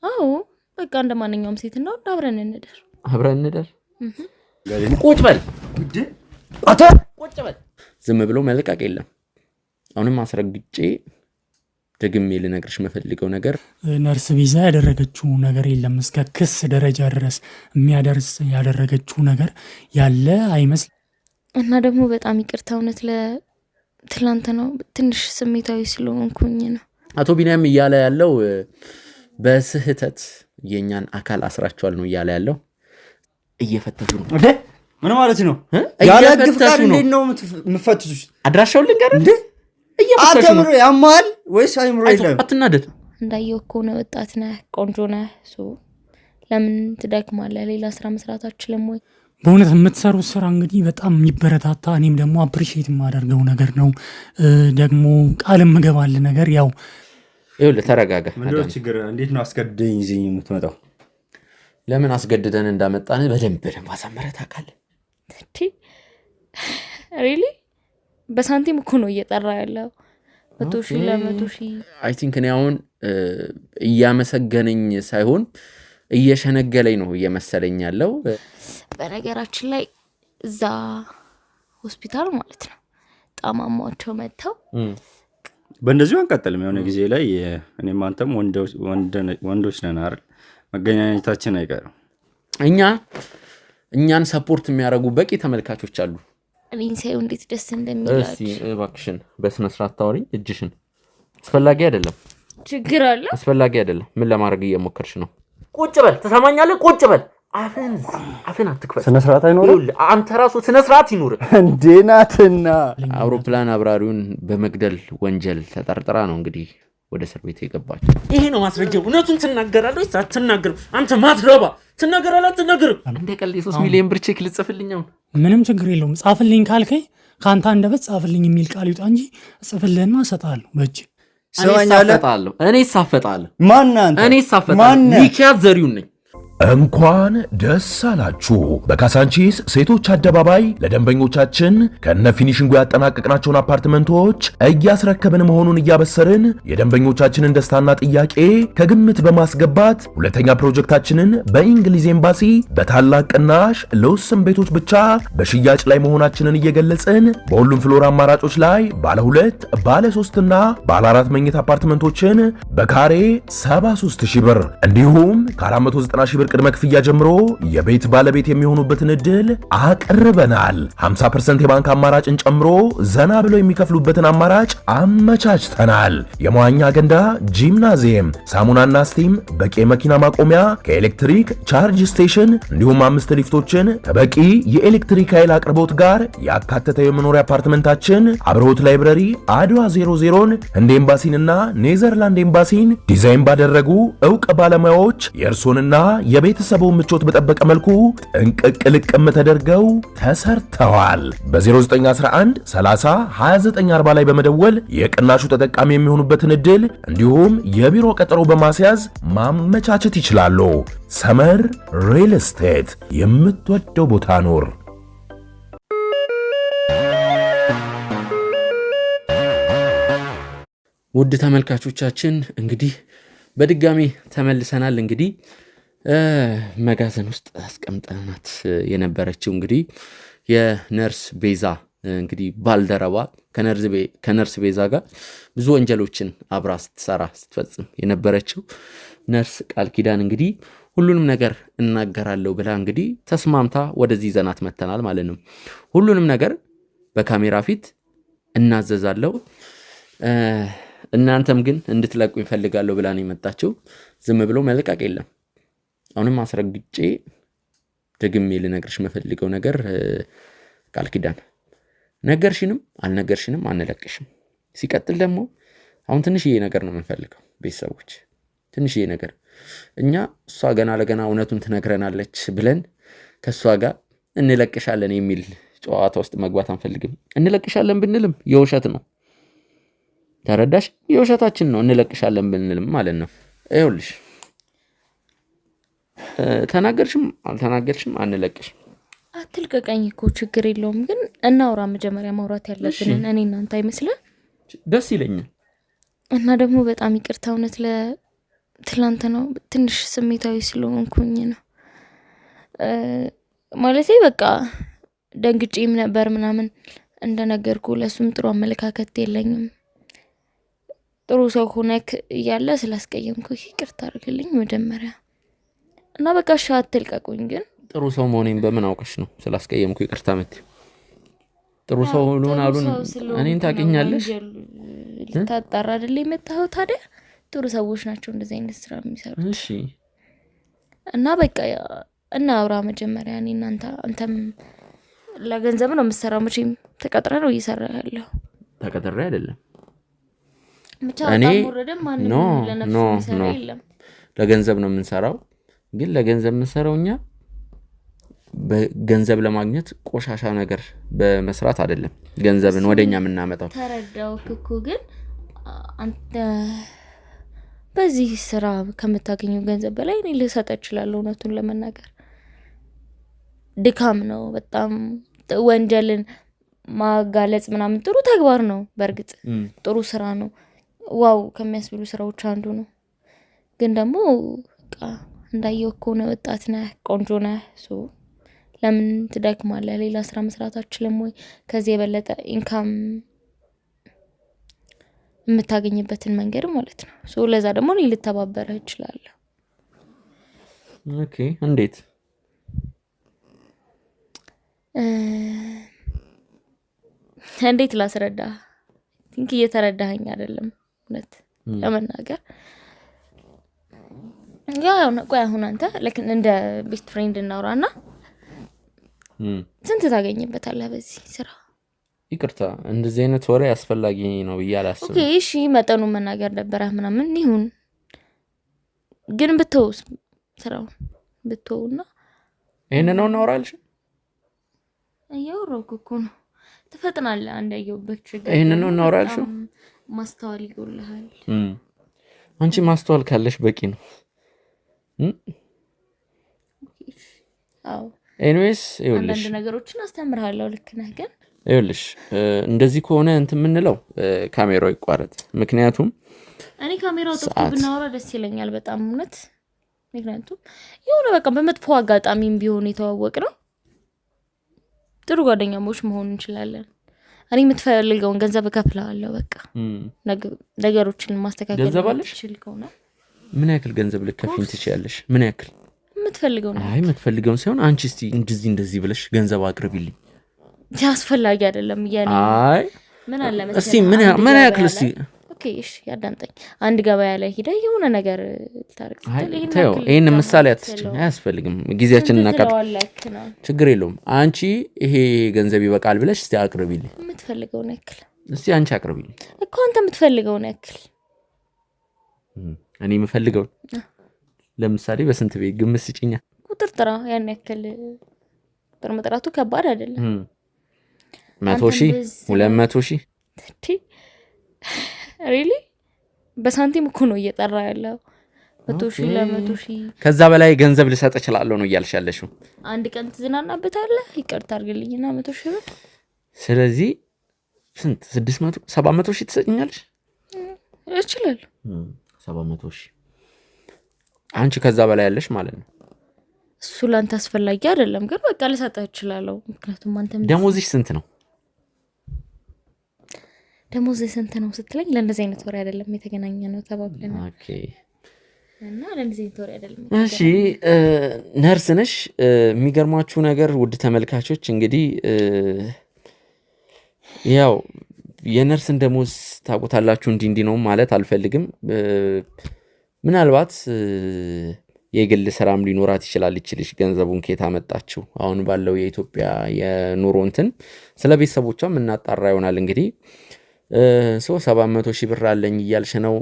አዎ በቃ እንደማንኛውም ሴት ነው አብረን እንደር ቁጭ በል አታ ቁጭ በል ዝም ብሎ መልቀቅ የለም አሁንም አስረግጬ ደግሜ ልነግርሽ መፈልገው ነገር ነርስ ቪዛ ያደረገችው ነገር የለም እስከ ክስ ደረጃ ድረስ የሚያደርስ ያደረገችው ነገር ያለ አይመስል እና ደግሞ በጣም ይቅርታ እውነት ለትላንት ነው ትንሽ ስሜታዊ ስለሆንኩኝ ነው አቶ ቢኒያም እያለ ያለው በስህተት የኛን አካል አስራቸዋል ነው እያለ ያለው እየፈተሹ ነው እንዴ ምን ማለት ነው ያላግፍ ጋር እንዴት ነው የምፈትሹት አድራሻው ልንገር እንዴ አተምሮ ያማል ወይስ አይምሮ ይላል አትናደድ እንዳየው እኮ ነው ወጣት ነህ ቆንጆ ነህ ለምን ትደክማለህ ሌላ ስራ መስራት አትችልም ወይ በእውነት የምትሰሩት ስራ እንግዲህ በጣም የሚበረታታ እኔም ደግሞ አፕሪሺየት የማደርገው ነገር ነው ደግሞ ቃል የምገባል ነገር ያው ይኸውልህ ተረጋጋ ምንድነው ችግር እንዴት ነው አስገድደኝ እዚህ የምትመጣው ለምን አስገድደን እንዳመጣን በደንብ አሳመረህ ታውቃለህ እቺ ሪሊ በሳንቲም እኮ ነው እየጠራ ያለው 100,000 ለ100,000 አይ ቲንክ እኔ አሁን እያመሰገነኝ ሳይሆን እየሸነገለኝ ነው እየመሰለኝ ያለው በነገራችን ላይ እዛ ሆስፒታል ማለት ነው ጣማማቸው መተው በእንደዚሁ አንቀጥልም የሆነ ጊዜ ላይ እኔም አንተም ወንዶች ነን አይደል መገናኘታችን አይቀርም እኛን ሰፖርት የሚያደርጉ በቂ ተመልካቾች አሉ እኔን ሳይው እንዴት ደስ እንደሚላችሁ እሺ እባክሽን በስነ ስርዓት ታወሪኝ እጅሽን አስፈላጊ አይደለም ችግር አለ አስፈላጊ አይደለም ምን ለማድረግ እየሞከርሽ ነው ቁጭ በል ተሰማኛለህ ቁጭ በል አፍን አትክፈት ስነ ስርዓት አይኖርም አንተ ራሱ ስነ ስርዓት ይኖር እንዴ ናትና አውሮፕላን አብራሪውን በመግደል ወንጀል ተጠርጥራ ነው እንግዲህ ወደ እስር ቤት የገባች ይሄ ነው ማስረጃው እውነቱን ትናገራለህ ወይስ አትናገርም አንተ ማትረባ ትናገራለህ አትናገርም እንደ ቀልድ 3 ሚሊዮን ብር ቼክ ልጽፍልኝ ነው ምንም ችግር የለውም ጻፍልኝ ካልከኝ ካንተ እንደበት ጻፍልኝ የሚል ቃል ይውጣ እንጂ ጽፍልህና እሰጣለሁ በእጅ እኔ ሳፈጣለሁ ማን ሚኪያስ ዘሪሁን ነኝ እንኳን ደስ አላችሁ በካሳንቺስ ሴቶች አደባባይ ለደንበኞቻችን ከነ ፊኒሺንጉ ያጠናቀቅናቸውን አፓርትመንቶች እያስረከብን መሆኑን እያበሰርን የደንበኞቻችንን ደስታና ጥያቄ ከግምት በማስገባት ሁለተኛ ፕሮጀክታችንን በእንግሊዝ ኤምባሲ በታላቅ ቅናሽ ለውስን ቤቶች ብቻ በሽያጭ ላይ መሆናችንን እየገለጽን በሁሉም ፍሎር አማራጮች ላይ ባለ 2 ባለ 3 እና ባለ 4 መኝታ አፓርትመንቶችን በካሬ 73000 ብር እንዲሁም ከ490,000 ብር ቅድመ ክፍያ ጀምሮ የቤት ባለቤት የሚሆኑበትን እድል አቅርበናል 50% የባንክ አማራጭን ጨምሮ ዘና ብለው የሚከፍሉበትን አማራጭ አመቻችተናል የመዋኛ ገንዳ ጂምናዚየም ሳሙናና ስቲም በቂ መኪና ማቆሚያ ከኤሌክትሪክ ቻርጅ ስቴሽን እንዲሁም 5 ሊፍቶችን ከበቂ የኤሌክትሪክ ኃይል አቅርቦት ጋር ያካተተ የመኖሪያ አፓርትመንታችን አብሮት ላይብረሪ አድዋ 00ን እንደ ኤምባሲንና ኔዘርላንድ ኤምባሲን ዲዛይን ባደረጉ ዕውቅ ባለሙያዎች የእርሶንና የቤተሰቡ ምቾት በጠበቀ መልኩ ጥንቅቅ ልቅም ተደርገው ተሰርተዋል በ0911 30 2940 ላይ በመደወል የቅናሹ ተጠቃሚ የሚሆኑበትን እድል እንዲሁም የቢሮ ቀጠሮ በማስያዝ ማመቻቸት ይችላሉ ሰመር ሪል ስቴት የምትወደው ቦታ ኑር ውድ ተመልካቾቻችን እንግዲህ በድጋሚ ተመልሰናል እንግዲህ መጋዘን ውስጥ አስቀምጠናት የነበረችው እንግዲህ የነርስ ቤዛ እንግዲህ ባልደረባ ከነርስ ቤዛ ጋር ብዙ ወንጀሎችን አብራ ስትፈጽም የነበረችው ነርስ ቃል ኪዳን እንግዲህ ሁሉንም ነገር እናገራለሁ ብላ እንግዲህ ተስማምታ ወደዚህ ዘናት መተናል ማለት ነው ሁሉንም ነገር በካሜራ ፊት እናዘዛለሁ እናንተም ግን እንድትለቁ ይፈልጋለሁ ብላ ነው የመጣችው ዝም ብሎ መልቀቅ የለም አሁንም አስረግጬ ደግሜ ልነግርሽ መፈልገው ነገር ቃል ኪዳን ነገርሽንም አልነገርሽንም አንለቅሽም ሲቀጥል ደግሞ አሁን ትንሽዬ ነገር ነው የምንፈልገው ቤተሰቦች ትንሽዬ ነገር እኛ እሷ ገና ለገና እውነቱን ትነግረናለች ብለን ከሷ ጋር እንለቅሻለን የሚል ጨዋታ ውስጥ መግባት አንፈልግም እንለቅሻለን ብንልም የውሸት ነው ተረዳሽ የውሸታችን ነው እንለቅሻለን ብንልም ማለት ነው ይኸውልሽ ተናገርሽም አልተናገርሽም አንለቅሽም አትልቀቀኝ እኮ ችግር የለውም ግን እናውራ መጀመሪያ ማውራት ያለብን እኔ እናንተ አይመስልም ደስ ይለኛል እና ደግሞ በጣም ይቅርታ እውነት ትላንት ነው ትንሽ ስሜታዊ ስለሆንኩኝ ነው ማለቴ በቃ ደንግጬም ነበር ምናምን እንደነገርኩ ለሱም ጥሩ አመለካከት የለኝም ጥሩ ሰው ሆነክ እያለ ስላስቀየምኩ ይቅርታ አድርግልኝ መጀመሪያ እና በቃ ሻት ተልቀቁኝ ግን ጥሩ ሰው መሆኔን በምን አውቀሽ ነው ስላስቀየምኩ ይቅርታ መት ጥሩ ሰው ሆኖናሉን እኔን ታውቂኛለሽ ልታጣራ አይደል የመጣው ታዲያ ጥሩ ሰዎች ናቸው እንደዚህ አይነት ስራ የሚሰሩት እሺ እና በቃ እና አውራ መጀመሪያ እኔ አንተም ለገንዘብ ነው የምትሰራው መቼም ተቀጥረ ነው እየሰራ ያለው ተቀጥሬ አይደለም እኔ ኖ ለገንዘብ ነው የምንሰራው ግን ለገንዘብ የምንሰራውኛ በገንዘብ ለማግኘት ቆሻሻ ነገር በመስራት አይደለም ገንዘብን ወደኛ የምናመጣው ተረዳው እኮ ግን አንተ በዚህ ስራ ከምታገኘው ገንዘብ በላይ እኔ ልሰጥ እችላለሁ እውነቱን ለመናገር ድካም ነው በጣም ወንጀልን ማጋለጽ ምናምን ጥሩ ተግባር ነው በርግጥ ጥሩ ስራ ነው ዋው ከሚያስብሉ ስራዎች አንዱ ነው ግን ደግሞ በቃ እንዳየው እኮ ነው ወጣት ነህ ቆንጆ ነህ ለምን ትደክማለህ ሌላ ስራ መስራት አትችልም ወይ ከዚህ የበለጠ ኢንካም የምታገኝበትን መንገድ ማለት ነው ለዛ ደግሞ እኔ ልተባበረህ እችላለሁ ኦኬ እንዴት ላስረዳ ቲንክ እየተረዳኸኝ አይደለም እውነት ለመናገር ያው ነው ቆይ አሁን አንተ እንደ ቤስት ፍሬንድ እናውራና ስንት ታገኝበታለህ በዚህ ስራ ይቅርታ እንደዚህ አይነት ወሬ አስፈላጊ ነው ይያላስ ኦኬ እሺ መጠኑ መናገር ነበረ ምናምን ይሁን ግን ብትውስ ስራው ብትውና ይሄን ነው እናውራልሽ አያወራኩ እኮ ነው ተፈጥናለህ አንድ ያየውበት ችግር ይሄን ነው እናውራልሽ ማስተዋል ይጎልሃል አንቺ ማስተዋል ካለሽ በቂ ነው አዎ ኤኒዌይስ ይኸውልሽ አንዳንድ ነገሮችን አስተምርሃለሁ ልክ ነህ ግን ይኸውልሽ እንደዚህ ከሆነ እንትን ምንለው ካሜራው ይቋረጥ ምክንያቱም እኔ ካሜራው ጠፍቶ ብናወራ ደስ ይለኛል በጣም እውነት ምክንያቱም የሆነ በቃ በመጥፎ አጋጣሚም ቢሆን የተዋወቅ ነው ጥሩ ጓደኛሞች መሆን እንችላለን እኔ የምትፈልገውን ገንዘብ እከፍልሃለሁ በቃ ነገሮችን ማስተካከል ትችል ከሆነ ምን ያክል ገንዘብ ልከፍኝ ትችያለሽ ምን ያክል የምትፈልገው ነው የምትፈልገው ሳይሆን አንቺ እስቲ እንደዚህ ብለሽ ገንዘብ አቅርቢልኝ ያስፈልጋጊ አይደለም ያኔ አይ ምን አለ መሰለኝ እስቲ ምን ያክል እስቲ ኦኬ እሺ ያዳምጠኝ አንድ ገበያ ላይ ሄደ የሆነ ነገር ታርክ ይሄን ምሳሌ አትስጪኝ አያስፈልግም ጊዜያችንን እናቀር ችግር የለውም አንቺ ይሄ ገንዘብ ይበቃል ብለሽ እስቲ አቅርቢልኝ የምትፈልገው ነው ያክል እስቲ አንቺ አቅርቢልኝ እኮ አንተ የምትፈልገው ነው ያክል እኔ የምፈልገው ለምሳሌ በስንት ቤት ግምት ስጪኛ ቁጥር ጥራ ያን ያክል ቁጥር መጥራቱ ከባድ አይደለም 100,000 200,000 ሪሊ በሳንቲም እኮ ነው እየጠራ ያለው 100,000 ለ100,000 ከዛ በላይ ገንዘብ ልሰጥ እችላለሁ ነው እያልሻለሽው አንድ ቀን ትዝናናበታለህ ይቅርታ አድርግልኝና 100,000 ብር ስለዚህ ስንት 600 700,000 ትሰጪኛለሽ እችላለሁ 700,000 አንቺ ከዛ በላይ ያለሽ ማለት ነው እሱ ላንተ አስፈላጊ አይደለም ግን በቃ ልሰጥህ እችላለሁ ምክንያቱም አንተም ደሞዝሽ ስንት ነው ደሞዝሽ ስንት ነው ስትለኝ ለእንደዚህ አይነት ወሬ አይደለም የተገናኘነው ተባብለን ኦኬ እና ለእንደዚህ አይነት ወሬ አይደለም እሺ ነርስ ነሽ የሚገርማችሁ ነገር ውድ ተመልካቾች እንግዲህ ያው የነርስን ደሞዝ ታውቁታላችሁ እንዲህ ነው ማለት አልፈልግም ምናልባት የግል ስራም ሊኖራት ይችላል ይችላል ገንዘቡን ከየት አመጣችሁ አሁን ባለው የኢትዮጵያ የኑሮ እንትን ስለ ቤተሰቦቿም እናጣራ ይሆናል እንግዲህ 700,000 ብር አለኝ እያልሽ ነው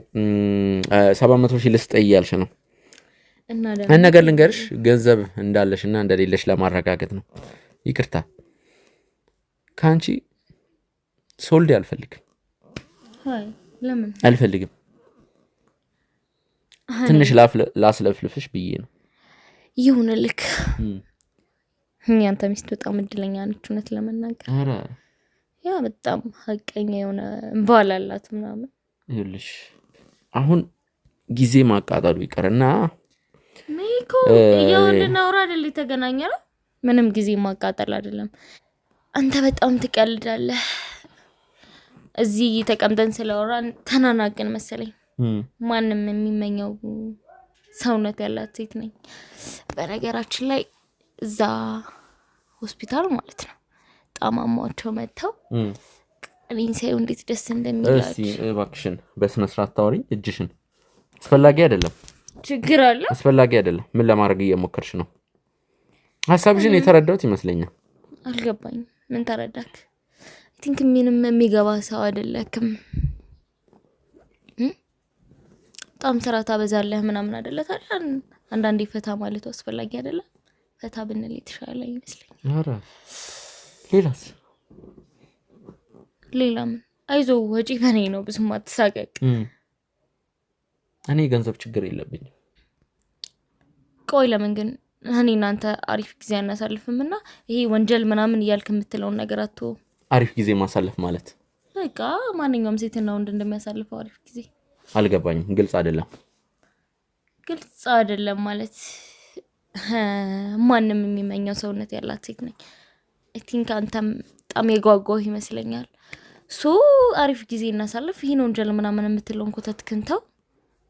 700,000 ልስጥ እያልሽ ነው እና ነገር ልንገርሽ ገንዘብ እንዳለሽና እንደሌለሽ ለማረጋገጥ ነው ይቅርታ ካንቺ ሶልድ አልፈልግም ሃይ ለምን አልፈልግም ትንሽ ላስለፍልፍሽ ብዬ ነው ይሁንልክ ያንተ ሚስት በጣም እድለኛ ነች እውነት ለመናገር ኧረ ያ በጣም ሀቀኛ የሆነ ባላላት ምናምን ይኸውልሽ አሁን ጊዜ ማቃጠሉ ይቀርና ሜኮ የወንድና ወራ አይደል የተገናኘው ምንም ጊዜ ማቃጠል አይደለም አንተ በጣም ትቀልዳለህ እዚህ ተቀምጠን ስለወራን ተናናቅን መሰለኝ ማንንም የሚመኘው ሰውነት ያላት ሴት ነኝ በነገራችን ላይ እዛ ሆስፒታል ማለት ነው ጣማማቸው መተው እኔን ሳይው እንዴት ደስ እንደሚላችሁ እሺ እባክሽን በስነ ስርዓት ታውሪ እጅሽን አስፈላጊ አይደለም ችግር አለ አስፈላጊ አይደለም ምን ለማድረግ እየሞከርሽ ነው ሐሳብሽን የተረዳሁት ይመስለኛል አልገባኝ ምን ተረዳክ I think ምንም የሚገባ ሰው አይደለክም በጣም ስራ ታበዛለህ ምናምን አይደለ ታዲያ አንዳንዴ ፈታ ማለት አስፈላጊ አይደለ ፈታ ብንል የተሻለ ይመስለኛል ኧረ ሌላስ ሌላም አይዞ ወጪ በኔ ነው ብዙም አትሳቀቅ እኔ ገንዘብ ችግር የለብኝም ቆይ ለምን ግን እኔና አንተ አሪፍ ጊዜ እናሳልፍምና ይሄ ወንጀል ምናምን ይያልክ የምትለው ነገር አጥቶ አሪፍ ጊዜ ማሳለፍ ማለት በቃ ማንኛውም ሴትና ወንድ እንደሚያሳልፈው አሪፍ ጊዜ አልገባኝም ግልጽ አይደለም ማለት ማንንም የሚመኘው ሰውነት ያላት ሴት ነኝ I think አንተም በጣም የጓጓው ይመስለኛል ሶ አሪፍ ጊዜ እናሳልፍ ይሄን ወንጀል ምናምን የምትለውን ኮተት ክንተው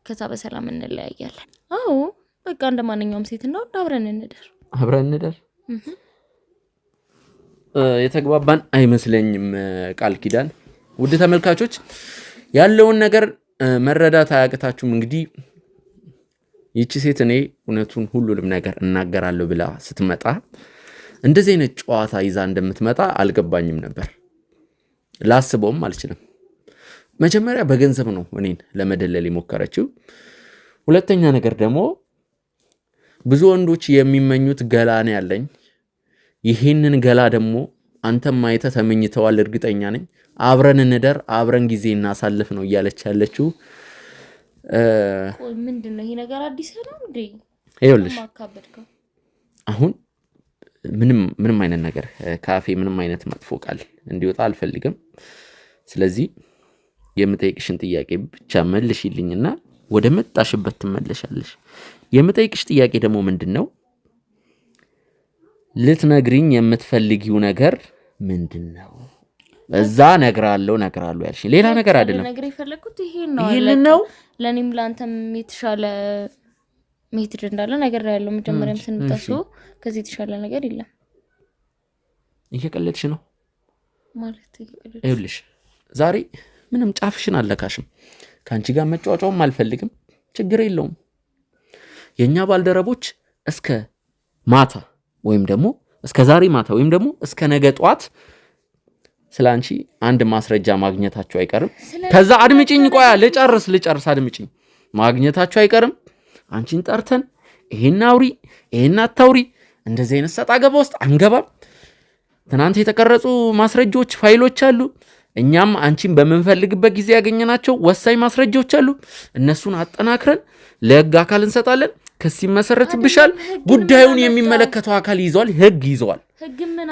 ከዛ በሰላም እንለያያለን አዎ በቃ እንደማንኛውም ሴትና ወንድ አብረን እንደር የተግባባን አይመስለኝም ቃል ኪዳን ውድ ተመልካቾች ያለውን ነገር መረዳት አያቅታችሁም እንግዲህ ይቺ ሴት እኔ እውነቱን ሁሉንም ነገር እናገራለሁ ብላ ስትመጣ እንደዚህ አይነት ጨዋታ ይዛ እንደምትመጣ አልገባኝም ነበር ላስበውም አልችልም መጀመሪያ በገንዘብ ነው እኔን ለመደለል የሞከረችው ሁለተኛ ነገር ደግሞ ብዙ ወንዶች የሚመኙት ገላ ነው ያለኝ ይሄንን ገላ ደግሞ አንተም ማይተ ተመኝተዋል እርግጠኛ ነኝ አብረን እንደር አብረን ጊዜ እናሳልፍ ነው እያለች ያለችው ቆይ ምንድነው ይሄ ነገር አዲስ ነው እንዴ ይኸውልሽ አሁን ምንም አይነት ነገር ካፌ ምንም አይነት መጥፎ ቃል እንዲወጣ አልፈልግም ስለዚህ የምጠይቅሽን ጥያቄ ብቻ መልሽልኝና ወደ መጣሽበት ትመለሻለሽ የምጠይቅሽ ጥያቄ ደግሞ ምንድነው ልትነግሪኝ የምትፈልጊው ነገር ምንድነው እዛ ነግራለሁ ያልሽ ሌላ ነገር አይደለም ነገር ይፈልኩት ይሄን ነው ለኔም ላንተም የተሻለ ሜትድ እንዳለ ነገር ያለው መጀመሪያም ስንጣሱ ከዚህ የተሻለ ነገር የለም እየቀለድሽ ነው ማለት ይኸውልሽ ዛሬ ምንም ጫፍሽን አለካሽም ካንቺ ጋር መጫወጫውም አልፈልግም ችግር የለውም የኛ ባልደረቦች እስከ ማታ ወይም ደግሞ እስከ ዛሬ ማታ ወይም ደግሞ እስከ ነገ ጧት ስላንቺ አንድ ማስረጃ ማግኘታቸው አይቀርም ከዛ አድምጪኝ ቆያ ልጨርስ አድምጪኝ ማግኘታቸው አይቀርም አንቺን ጠርተን ይሄን አውሪ ይሄን አታውሪ እንደዚህ አይነት ሰጣ ገባ ውስጥ አንገባም ትናንት የተቀረጹ ማስረጃዎች ፋይሎች አሉ እኛም አንቺን በመንፈልግበት ጊዜ ያገኘናቸው ወሳኝ ማስረጃዎች አሉ እነሱን አጠናክረን ለህግ አካል እንሰጣለን ክስ ይመሰረትብሻል ጉዳዩን የሚመለከተው አካል ይዟል ህግ ይዟል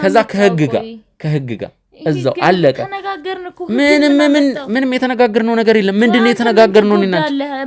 ከዛ ከህግ ጋር እዛው አለቀ ተነጋገርንኩ ምንም የተነጋገርነው ነገር የለም ምንድነው የተነጋገርነው እና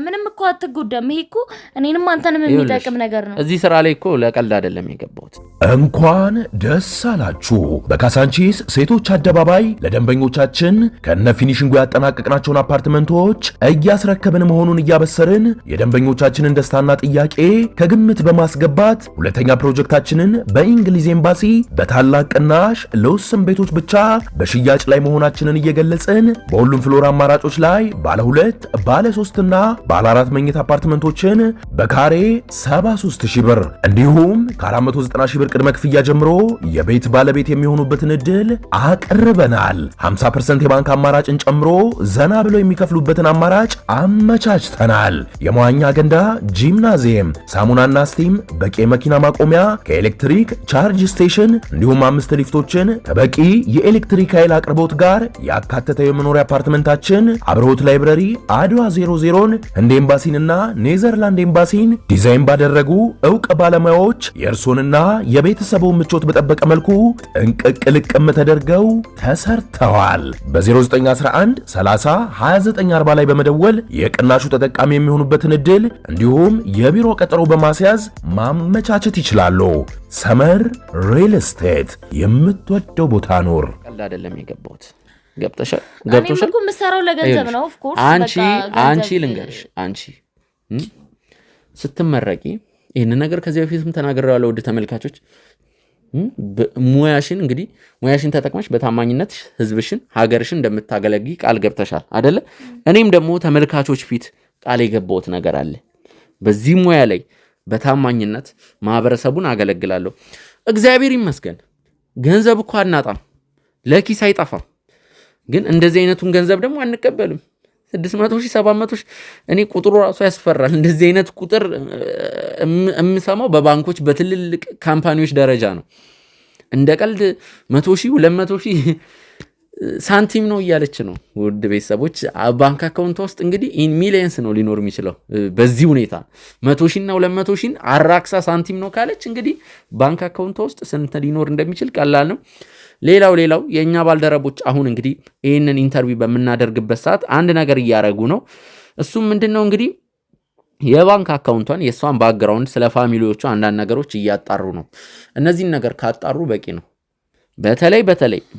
ምንም እኮ አትጎዳም ይሄ እኮ እኔንም አንተንም የሚጠቅም ነገር ነው እዚህ ስራ ላይ እኮ ለቀልድ አይደለም የገባሁት እንኳን ደስ አላችሁ በካሳንቺስ ሴቶች አደባባይ ለደንበኞቻችን ከነ ፊኒሺንጉ ያጠናቀቅናቸውን አፓርትመንቶች እያስረከብን መሆኑን እያበሰርን የደንበኞቻችንን ደስታና ጥያቄ ከግምት በማስገባት ሁለተኛ ፕሮጀክታችንን በእንግሊዝ ኤምባሲ በታላቅ ቅናሽ ለውስን ቤቶች ብቻ በሽያጭ ላይ መሆናችንን እየገለጽን በሁሉም ፍሎር አማራጮች ላይ ባለ 2 ባለ 3 እና ባለ 4 መኝታ አፓርትመንቶችን በካሬ 73000 ብር እንዲሁም ከ490,000 ብር ቅድመ ክፍያ ጀምሮ የቤት ባለቤት የሚሆኑበትን እድል አቅርበናል 50% የባንክ አማራጭን ጨምሮ ዘና ብለው የሚከፍሉበትን አማራጭ አመቻችተናል የመዋኛ ገንዳ ጂምናዚየም ሳሙናና ስቲም በቂ መኪና ማቆሚያ ከኤሌክትሪክ ቻርጅ ስቴሽን እንዲሁም 5 ሊፍቶችን ከበቂ የኤሌክትሪክ የኤሌክትሪክ ኃይል አቅርቦት ጋር ያካተተ የመኖሪያ አፓርትመንታችን አብርሆት ላይብረሪ አድዋ 00ን ህንድ ኤምባሲንና ኔዘርላንድ ኤምባሲን ዲዛይን ባደረጉ ዕውቅ ባለሙያዎች የእርሶንና የቤተሰቡን ምቾት በጠበቀ መልኩ ጥንቅቅ ልቅም ተደርገው ተሰርተዋል። በ0911 30 2940 ላይ በመደወል የቅናሹ ተጠቃሚ የሚሆኑበትን እድል እንዲሁም የቢሮ ቀጠሮ በማስያዝ ማመቻቸት ይችላሉ። ሰመር ሪል ስቴት የምትወደው ቦታ ኑር። ቀልድ አይደለም የገባሁት። ገብቶሻል? እኮ የምትሰራው ለገንዘብ ነው። ኦፍ ኮርስ አንቺ ልንገርሽ፣ አንቺ ስትመረቂ ይህን ነገር ከዚህ በፊትም ተናግሬዋለሁ። ውድ ተመልካቾች ሙያሽን እንግዲህ ሙያሽን ተጠቅመሽ በታማኝነት ህዝብሽን ሀገርሽን እንደምታገለጊ ቃል ገብተሻል አይደለ? እኔም ደግሞ ተመልካቾች ፊት ቃል የገባሁት ነገር አለ። በዚህ ሙያ ላይ በታማኝነት ማህበረሰቡን አገለግላለሁ። እግዚአብሔር ይመስገን ገንዘብ እኮ አናጣም፣ ለኪስ አይጠፋም። ግን እንደዚህ አይነቱን ገንዘብ ደግሞ አንቀበልም። 600,000 700,000 እኔ ቁጥሩ ራሱ ያስፈራል። እንደዚህ አይነት ቁጥር የምሰማው በባንኮች በትልልቅ ካምፓኒዎች ደረጃ ነው። እንደ ቀልድ 100,000 200,000 ሳንቲም ነው እያለች ነው። ውድ ቤተሰቦች ባንክ አካውንት ውስጥ እንግዲህ ኢን ሚሊየንስ ነው ሊኖር የሚችለው። በዚህ ሁኔታ 100,000 እና 200,000 አራክሳ ሳንቲም ነው ካለች እንግዲህ ባንክ አካውንት ውስጥ ስንት ሊኖር እንደሚችል ቀላል ነው። ሌላው የኛ ባልደረቦች አሁን እንግዲህ ይህንን ኢንተርቪው በምናደርግበት ሰዓት አንድ ነገር እያደረጉ ነው። እሱም ምንድነው እንግዲህ የባንክ አካውንቷን የሷን ባክግራውንድ ስለ ፋሚሊዎቹ አንዳንድ ነገሮች እያጣሩ ነው። እነዚህን ነገር ካጣሩ በቂ ነው። በተለይ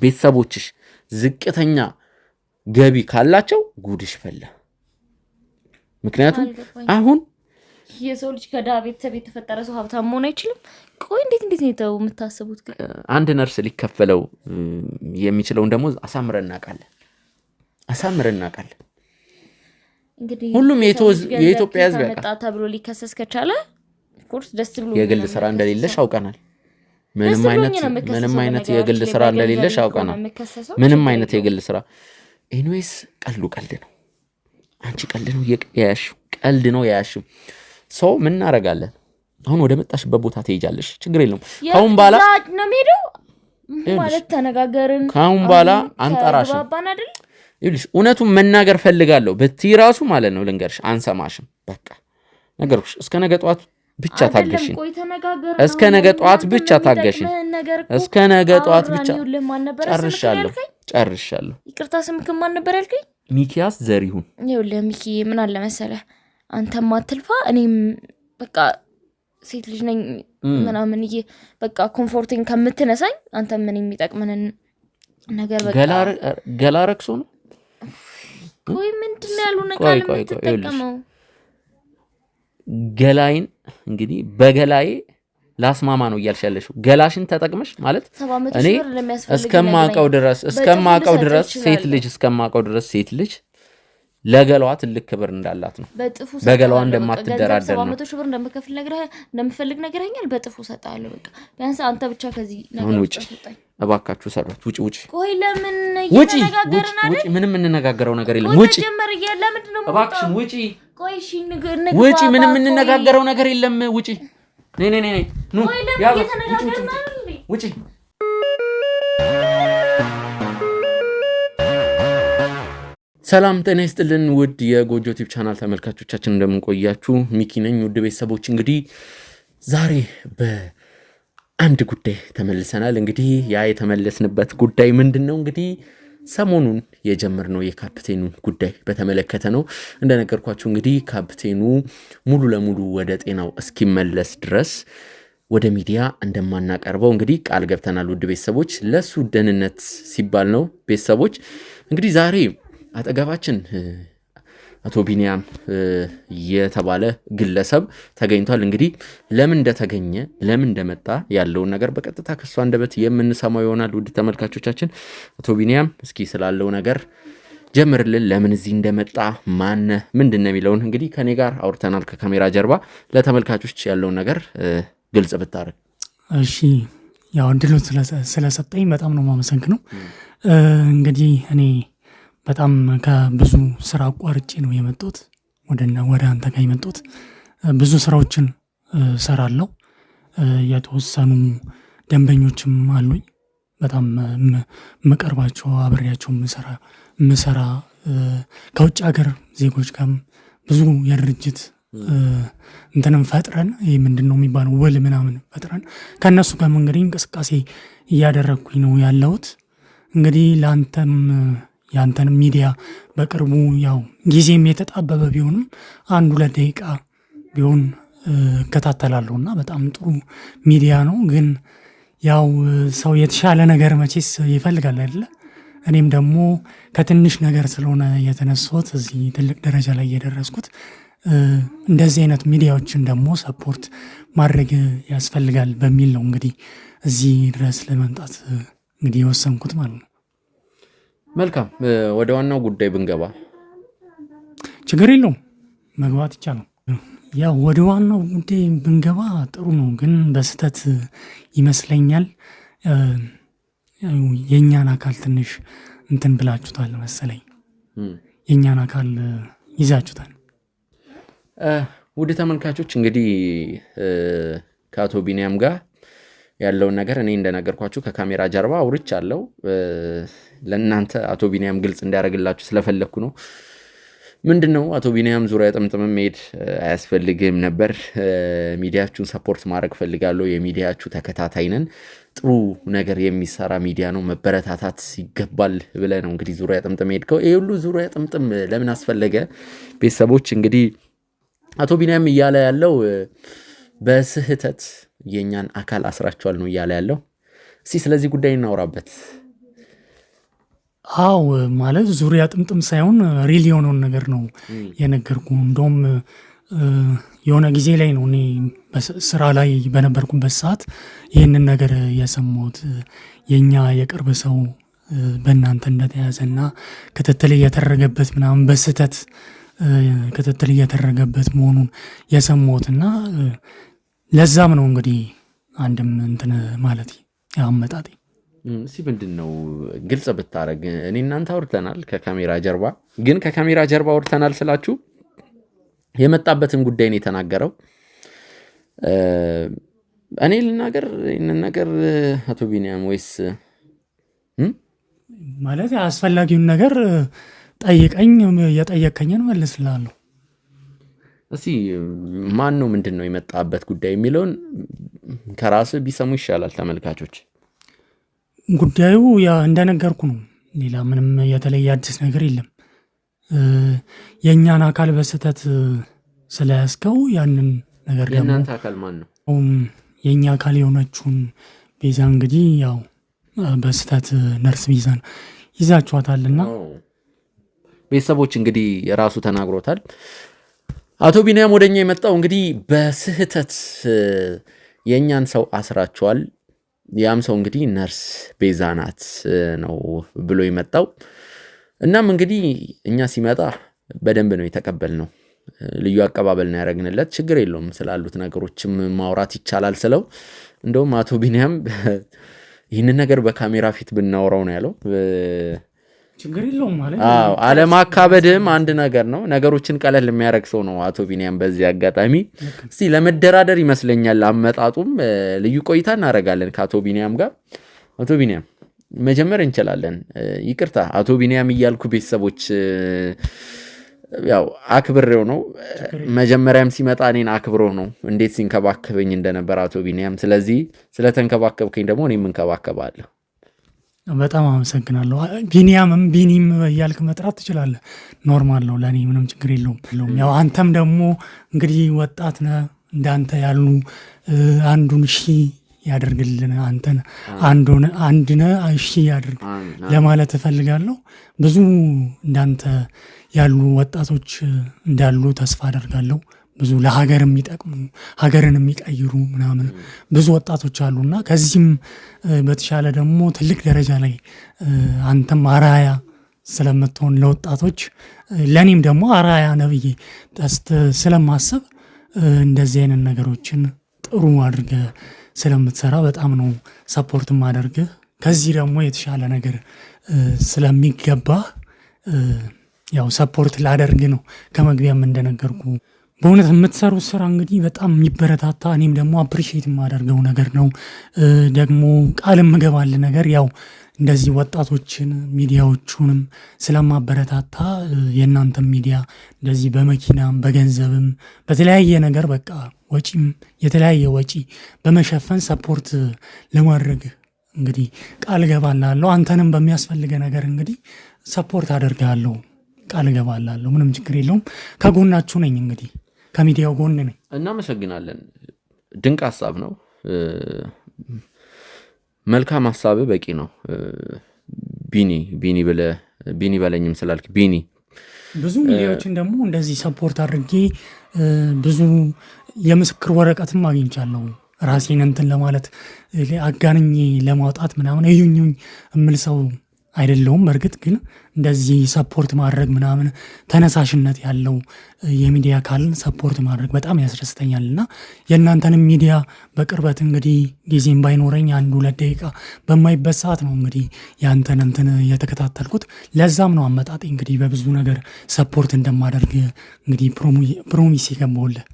ቤተሰቦችሽ ዝቅተኛ ገቢ ካላቸው ጉድሽ ፈላ። ምክንያቱም አሁን የሰው ልጅ ከድሃ ቤተሰብ የተፈጠረ ሰው ሀብታም መሆን አይችልም። ቆይ እንዴት ነው የምታስቡት? አንድ ነርስ ሊከፈለው የሚችለውን ደሞዝ አሳምረን እናውቃለን። እንግዲህ ሁሉም የኢትዮጵያ ሕዝብ ያውቃል ተብሎ ሊከሰስ ከቻለ ኮርስ ደስ ብሎ የግል ስራ እንደሌለሽ አውቀናል። ምንም አይነት የግል ስራ እንደሌለሽ አውቀናል። ምንም አይነት የግል ስራ ኤኒዌይስ ቀልድ ነው። አንቺ ቀልድ ነው ያያሽው ሰው ምን እናደርጋለን? አሁን ወደ መጣሽበት ቦታ ትሄጃለሽ፣ ችግር የለውም። ካሁን በኋላ ነው ሄደው ማለት ተነጋገርን። ካሁን በኋላ አንጠራሽም። ይኸውልሽ እውነቱን መናገር ፈልጋለሁ ብትይ ራሱ ማለት ነው ልንገርሽ፣ አንሰማሽም። በቃ ነገርኩሽ። እስከ ነገ ጠዋት ብቻ ታገሽኝ። እስከ ነገ ጠዋት ብቻ ታገሽኝ። እስከ ነገ ጠዋት ብቻ ጨርሻለሁ። ይቅርታ ስምክ ማን ነበር ያልከኝ? ሚኪያስ ዘሪሁን። ይኸውልህ ሚኪ ምን አለ መሰለህ፣ አንተም አትልፋ፣ እኔም በቃ ሴት ልጅ ነኝ ምናምን በቃ ኮምፎርቲንግ ከምትነሳኝ አንተ ምን የሚጠቅመንን ነገር በቃ ገላ ረክሶ ነው። ቆይ ምንድነው ያሉ ነገር የምትጠቀመው? ገላይን እንግዲህ በገላዬ ላስማማ ነው እያልሽ ያለሽው። ገላሽን ተጠቅመሽ ማለት እኔ እስከማውቀው ድረስ ሴት ልጅ ለገላዋ ትልቅ ክብር እንዳላት ነው። በገላዋ እንደማትደራደር ነው። 700,000 ብር እንደምፈልግ ነገረኛል። በጥፉ ሰጣለሁ። በቃ ቢያንስ አንተ ብቻ ከዚህ ነገር ውጪ እባካችሁ ሰራት ውጪ። ቆይ ለምን እየተነጋገርን አይደል? ውጪ ምንም እንነጋገረው ነገር የለም። ውጪ ለምንድን ነው እባክሽን ውጪ። ቆይ እሺ ውጪ ምንም እንነጋገረው ነገር የለም። ውጪ ነይ ኑ ያው ውጪ። ሰላም ጤና ይስጥልን ውድ የጎጆ ቲዩብ ቻናል ተመልካቾቻችን እንደምንቆያችሁ፣ ሚኪ ነኝ። ውድ ቤተሰቦች እንግዲህ ዛሬ በአንድ ጉዳይ ተመልሰናል። እንግዲህ ያ የተመለስንበት ጉዳይ ምንድነው? እንግዲህ ሰሞኑን የጀመርነው የካፕቴኑ ጉዳይ በተመለከተ ነው። እንደነገርኳችሁ እንግዲህ ካፕቴኑ ሙሉ ለሙሉ ወደ ጤናው እስኪመለስ ድረስ ወደ ሚዲያ እንደማናቀርበው እንግዲህ ቃል ገብተናል። ውድ ቤተሰቦች ለሱ ደህንነት ሲባል ነው። ቤተሰቦች እንግዲህ ዛሬ አጠገባችን አቶ ቢኒያም የተባለ ግለሰብ ተገኝቷል። እንግዲህ ለምን እንደተገኘ ለምን እንደመጣ ያለውን ነገር በቀጥታ ከሱ አንደበት የምንሰማው ይሆናል። ውድ ተመልካቾቻችን አቶ ቢኒያም እስኪ ስላለው ነገር ጀምርልን። ለምን እዚህ እንደመጣ ምንድነው የሚለውን እንግዲህ ከኔ ጋር አውርተናል ከካሜራ ጀርባ። ለተመልካቾች ያለውን ነገር ግልጽ ብታረግ። እሺ ያው እድሉ ስለሰጠኝ በጣም ነው የማመሰግነው። እንግዲህ እኔ በጣም ከብዙ ስራ አቋርጬ ነው የመጣሁት ወደ አንተ ጋር የመጣሁት። ብዙ ስራዎችን ሰራለሁ። የተወሰኑ ደንበኞችም አሉኝ። በጣም መቀርባቸው አብሬያቸው ምሰራ ከውጭ ሀገር ዜጎች ጋር ብዙ የድርጅት እንትንም ፈጥረን ይህ ምንድነው የሚባለው ውል ምናምን ፈጥረን ከእነሱ ጋር እንግዲህ እንቅስቃሴ እያደረግኩኝ ነው ያለሁት። እንግዲህ ለአንተም ያንተንም ሚዲያ በቅርቡ ያው ጊዜም የተጣበበ ቢሆንም 1-2 ደቂቃ ቢሆን እከታተላለሁና በጣም ጥሩ ሚዲያ ነው። ግን ያው ሰው የተሻለ ነገር መቼስ ይፈልጋል አይደለ? እኔም ደግሞ ከትንሽ ነገር ስለሆነ የተነሳሁት እዚህ ትልቅ ደረጃ ላይ የደረስኩት እንደዚህ አይነት ሚዲያዎችን ደግሞ ሰፖርት ማድረግ ያስፈልጋል በሚል ነው እንግዲህ እዚህ ድረስ ለመምጣት እንግዲህ የወሰንኩት ማለት ነው። መልካም፣ ወደ ዋናው ጉዳይ ብንገባ ችግር የለውም፣ መግባት ይቻላል። ያው ወደ ዋናው ጉዳይ ብንገባ ጥሩ ነው፣ ግን በስተት ይመስለኛል የኛን አካል ትንሽ እንትን ብላችሁታል መሰለኝ። የኛን አካል ይዛችሁታል። ውድ ተመልካቾች እንግዲህ ከአቶ ቢኒያም ጋር ያለውን ነገር እኔ እንደነገርኳችሁ ከካሜራ ጀርባ አውርቻለሁ። ለእናንተ አቶ ቢኒያም ግልጽ እንዲያደርግላችሁ ስለፈለግኩ ነው። ምንድነው አቶ ቢኒያም ዙሪያ ጥምጥም መሄድ አያስፈልግም ነበር። ሚዲያችሁን ሰፖርት ማድረግ ፈልጋለሁ። የሚዲያችሁ ተከታታይ ነን። ጥሩ ነገር የሚሰራ ሚዲያ ነው፣ መበረታታት ይገባል ብለህ ነው እንግዲህ ዙሪያ ጥምጥም ሄድከው። ይሄ ሁሉ ዙሪያ ጥምጥም ለምን አስፈለገ? ቤተሰቦች እንግዲህ አቶ ቢኒያም እያለ ያለው በስህተት የኛን አካል አስራቸዋል ነው እያለ ያለው። እስቲ ስለዚህ ጉዳይ እናወራበት። አው ማለት ዙሪያ ጥምጥም ሳይሆን ሪል የሆነውን ነገር ነው የነገርኩ። እንደውም የሆነ ጊዜ ላይ ነው እኔ ስራ ላይ በነበርኩበት ሰዓት ይህንን ነገር የሰማሁት። የኛ የቅርብ ሰው በእናንተ እንደተያዘና ክትትል እየተደረገበት ምናምን በስህተት ክትትል እየተደረገበት መሆኑን የሰማሁትና ለዛም ነው እንግዲህ አንድም እንትን ማለት አመጣጤ። እስቲ ምንድነው ግልጽ ብታረግ። እኔ እናንተ አውርተናል ከካሜራ ጀርባ። ግን ከካሜራ ጀርባ አውርተናል ስላችሁ የመጣበትን ጉዳይ ነው የተናገረው። እኔ ልናገር ይህንን ነገር አቶ ቢኒያም ወይስ ማለት አስፈላጊውን ነገር ጠይቀኝ፣ የጠየቀኝን መልስልሃለሁ። እስቲ ማን ነው ምንድን ነው የመጣበት ጉዳይ የሚለውን ከራስ ቢሰሙ ይሻላል ተመልካቾች። ጉዳዩ ያ እንደነገርኩ ነው። ሌላ ምንም የተለየ አዲስ ነገር የለም። የኛን አካል በስተት ስለያዝከው ያንን ነገር ደግሞ የእናንተ አካል ማን ነው? የኛ አካል የሆነችውን ቤዛ እንግዲህ ያው በስተት ነርስ ቤዛን ይዛችኋታልና ቤተሰቦች እንግዲህ የራሱ ተናግሮታል። አቶ ቢኒያም ወደኛ የመጣው እንግዲህ በስህተት የኛን ሰው አስራቸዋል፣ ያም ሰው እንግዲህ ነርስ ቤዛ ናት ነው ብሎ የመጣው። እናም እንግዲህ እኛ ሲመጣ በደንብ ነው የተቀበልነው። ልዩ አቀባበል ነው ያደረግንለት። ችግር የለውም ስላሉት ነገሮችም ማውራት ይቻላል ስለው፣ እንደውም አቶ ቢኒያም ይህንን ነገር በካሜራ ፊት ብናወራው ነው ያለው። ችግር የለውም ማለት አዎ፣ አለማካበድም አንድ ነገር ነው። ነገሮችን ቀለል የሚያደርግ ሰው ነው አቶ ቢኒያም። በዚህ አጋጣሚ እስቲ ለመደራደር ይመስለኛል አመጣጡም ልዩ ቆይታ እናደርጋለን ከአቶ ቢኒያም ጋር። አቶ ቢኒያም መጀመር እንችላለን። ይቅርታ አቶ ቢኒያም እያልኩ ቤተሰቦች ያው አክብሬው ነው። መጀመሪያም ሲመጣ እኔን አክብሮ ነው እንዴት ሲንከባከበኝ እንደነበር አቶ ቢኒያም። ስለዚህ ስለተንከባከብከኝ ደግሞ እኔም እንከባከባለሁ። በጣም አመሰግናለሁ። ቢኒያምም ቢኒም እያልክ መጥራት ትችላለህ። ኖርማል ነው፣ ለእኔ ምንም ችግር የለውም። ያው አንተም ደግሞ እንግዲህ ወጣት ነህ፣ እንዳንተ ያሉ አንዱን ያደርግልን፣ አንተን አንድነ ያደርግ ለማለት እፈልጋለሁ። ብዙ እንዳንተ ያሉ ወጣቶች እንዳሉ ተስፋ አደርጋለሁ። ብዙ ለሀገር የሚጠቅሙ ሀገርን የሚቀይሩ ምናምን ብዙ ወጣቶች አሉና ከዚህም በተሻለ ደግሞ ትልቅ ደረጃ ላይ አንተም አራያ ስለምትሆን ለወጣቶች ለኔም ደግሞ አራያ ነብዬ ስለማስብ እንደዚህ አይነት ነገሮችን ጥሩ አድርገ ስለምትሰራ በጣም ነው ሰፖርት ማደርግ። ከዚህ ደግሞ የተሻለ ነገር ስለሚገባ ያው ሰፖርት ላደርግ ነው ከመግቢያም እንደነገርኩ በእውነት የምትሰሩት ስራ እንግዲህ በጣም የሚበረታታ እኔም ደግሞ አፕሪሺየት የማደርገው ነገር ነው። ደግሞ ቃል የምገባል ነገር ያው እንደዚህ ወጣቶችን ሚዲያዎቹንም ስለማበረታታ የእናንተም ሚዲያ እንደዚህ በመኪናም በገንዘብም በተለያየ ነገር በቃ ወጪም የተለያየ ወጪ በመሸፈን ሰፖርት ለማድረግ እንግዲህ ቃል እገባላለሁ። አንተንም በሚያስፈልገ ነገር እንግዲህ ሰፖርት አደርጋለሁ፣ ቃል እገባላለሁ። ምንም ችግር የለውም። ከጎናችሁ ነኝ፣ እንግዲህ ከሚዲያው ጎን ነኝ። እናመሰግናለን። ድንቅ ሀሳብ ነው። መልካም ሀሳብ በቂ ነው። ቢኒ በለኝም ስላልክ ቢኒ ብዙ ሚዲያዎችን ደግሞ እንደዚህ ሰፖርት አድርጌ ብዙ የምስክር ወረቀትም አግኝቻለሁ። ራሴን እንትን ለማለት አጋንኜ ለማውጣት ምናምን እዩኝ እምል ሰው አይደለሁም። በእርግጥ ግን እንደዚህ ሰፖርት ማድረግ ምናምን ተነሳሽነት ያለው የሚዲያ አካልን ሰፖርት ማድረግ በጣም ያስደስተኛል እና የእናንተንም ሚዲያ በቅርበት እንግዲህ ጊዜም ባይኖረኝ 1-2 ደቂቃ በማይበት ሰዓት ነው እንግዲህ ያንተን እንትን የተከታተልኩት። ለዛም ነው አመጣጤ እንግዲህ በብዙ ነገር ሰፖርት እንደማደርግ እንግዲህ ፕሮሚስ የገባሁልህ።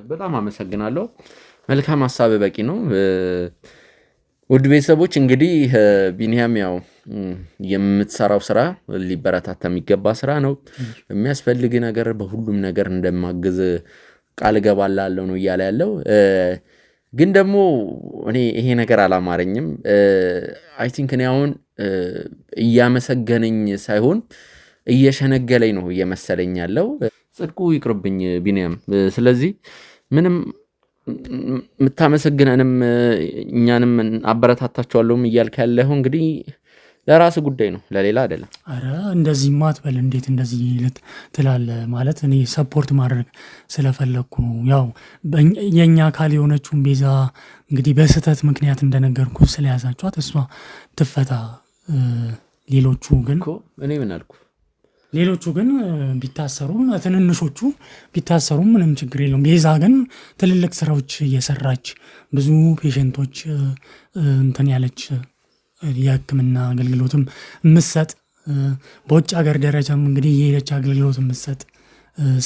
በጣም አመሰግናለሁ። መልካም ሀሳብ በቂ ነው። ውድ ቤተሰቦች እንግዲህ ቢኒያም ያው የምትሰራው ስራ ሊበረታታ የሚገባ ስራ ነው። የሚያስፈልግ ነገር በሁሉም ነገር እንደማግዝ ቃል እገባላለሁ ነው እያለ ያለው። ግን ደግሞ እኔ ይሄ ነገር አላማረኝም። አይ ቲንክ እኔ አሁን እያመሰገነኝ ሳይሆን እየሸነገለኝ ነው እየመሰለኝ ያለው። ጽድቁ ይቅርብኝ ቢኒያም። ስለዚህ ምንም የምታመሰግነንም እኛንም አበረታታቸዋለሁም እያልክ ያለኸው እንግዲህ ለራስ ጉዳይ ነው፣ ለሌላ አይደለም። አረ እንደዚህ ማትበል፣ እንዴት እንደዚህ ትላለህ? ማለት እኔ ሰፖርት ማድረግ ስለፈለግኩ ነው። ያው የእኛ አካል የሆነችውን ቤዛ እንግዲህ በስህተት ምክንያት እንደነገርኩ ስለያዛችኋት እሷ ትፈታ። ሌሎቹ ግን እኔ ምን አልኩ? ሌሎቹ ግን ቢታሰሩም ትንንሾቹ ቢታሰሩም ምንም ችግር የለውም። ቤዛ ግን ትልልቅ ስራዎች እየሰራች ብዙ ፔሸንቶች እንትን ያለች የሕክምና አገልግሎትም የምትሰጥ በውጭ ሀገር ደረጃም እንግዲህ የሄደች አገልግሎት የምትሰጥ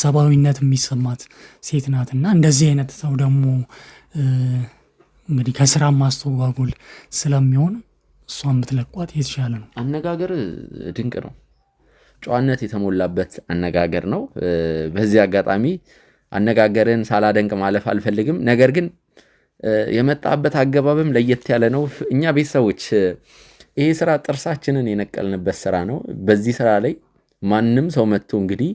ሰብአዊነት የሚሰማት ሴት ናትና እንደዚህ አይነት ሰው ደግሞ እንግዲህ ከስራ ማስተጓጎል ስለሚሆን እሷን ብትለቋት የተሻለ ነው። አነጋገር ድንቅ ነው። ጨዋነት የተሞላበት አነጋገር ነው። በዚህ አጋጣሚ አነጋገርን ሳላደንቅ ማለፍ አልፈልግም። ነገር ግን የመጣበት አገባብም ለየት ያለ ነው። እኛ ቤተሰቦች ይሄ ስራ ጥርሳችንን የነቀልንበት ስራ ነው። በዚህ ስራ ላይ ማንም ሰው መጥቶ እንግዲህ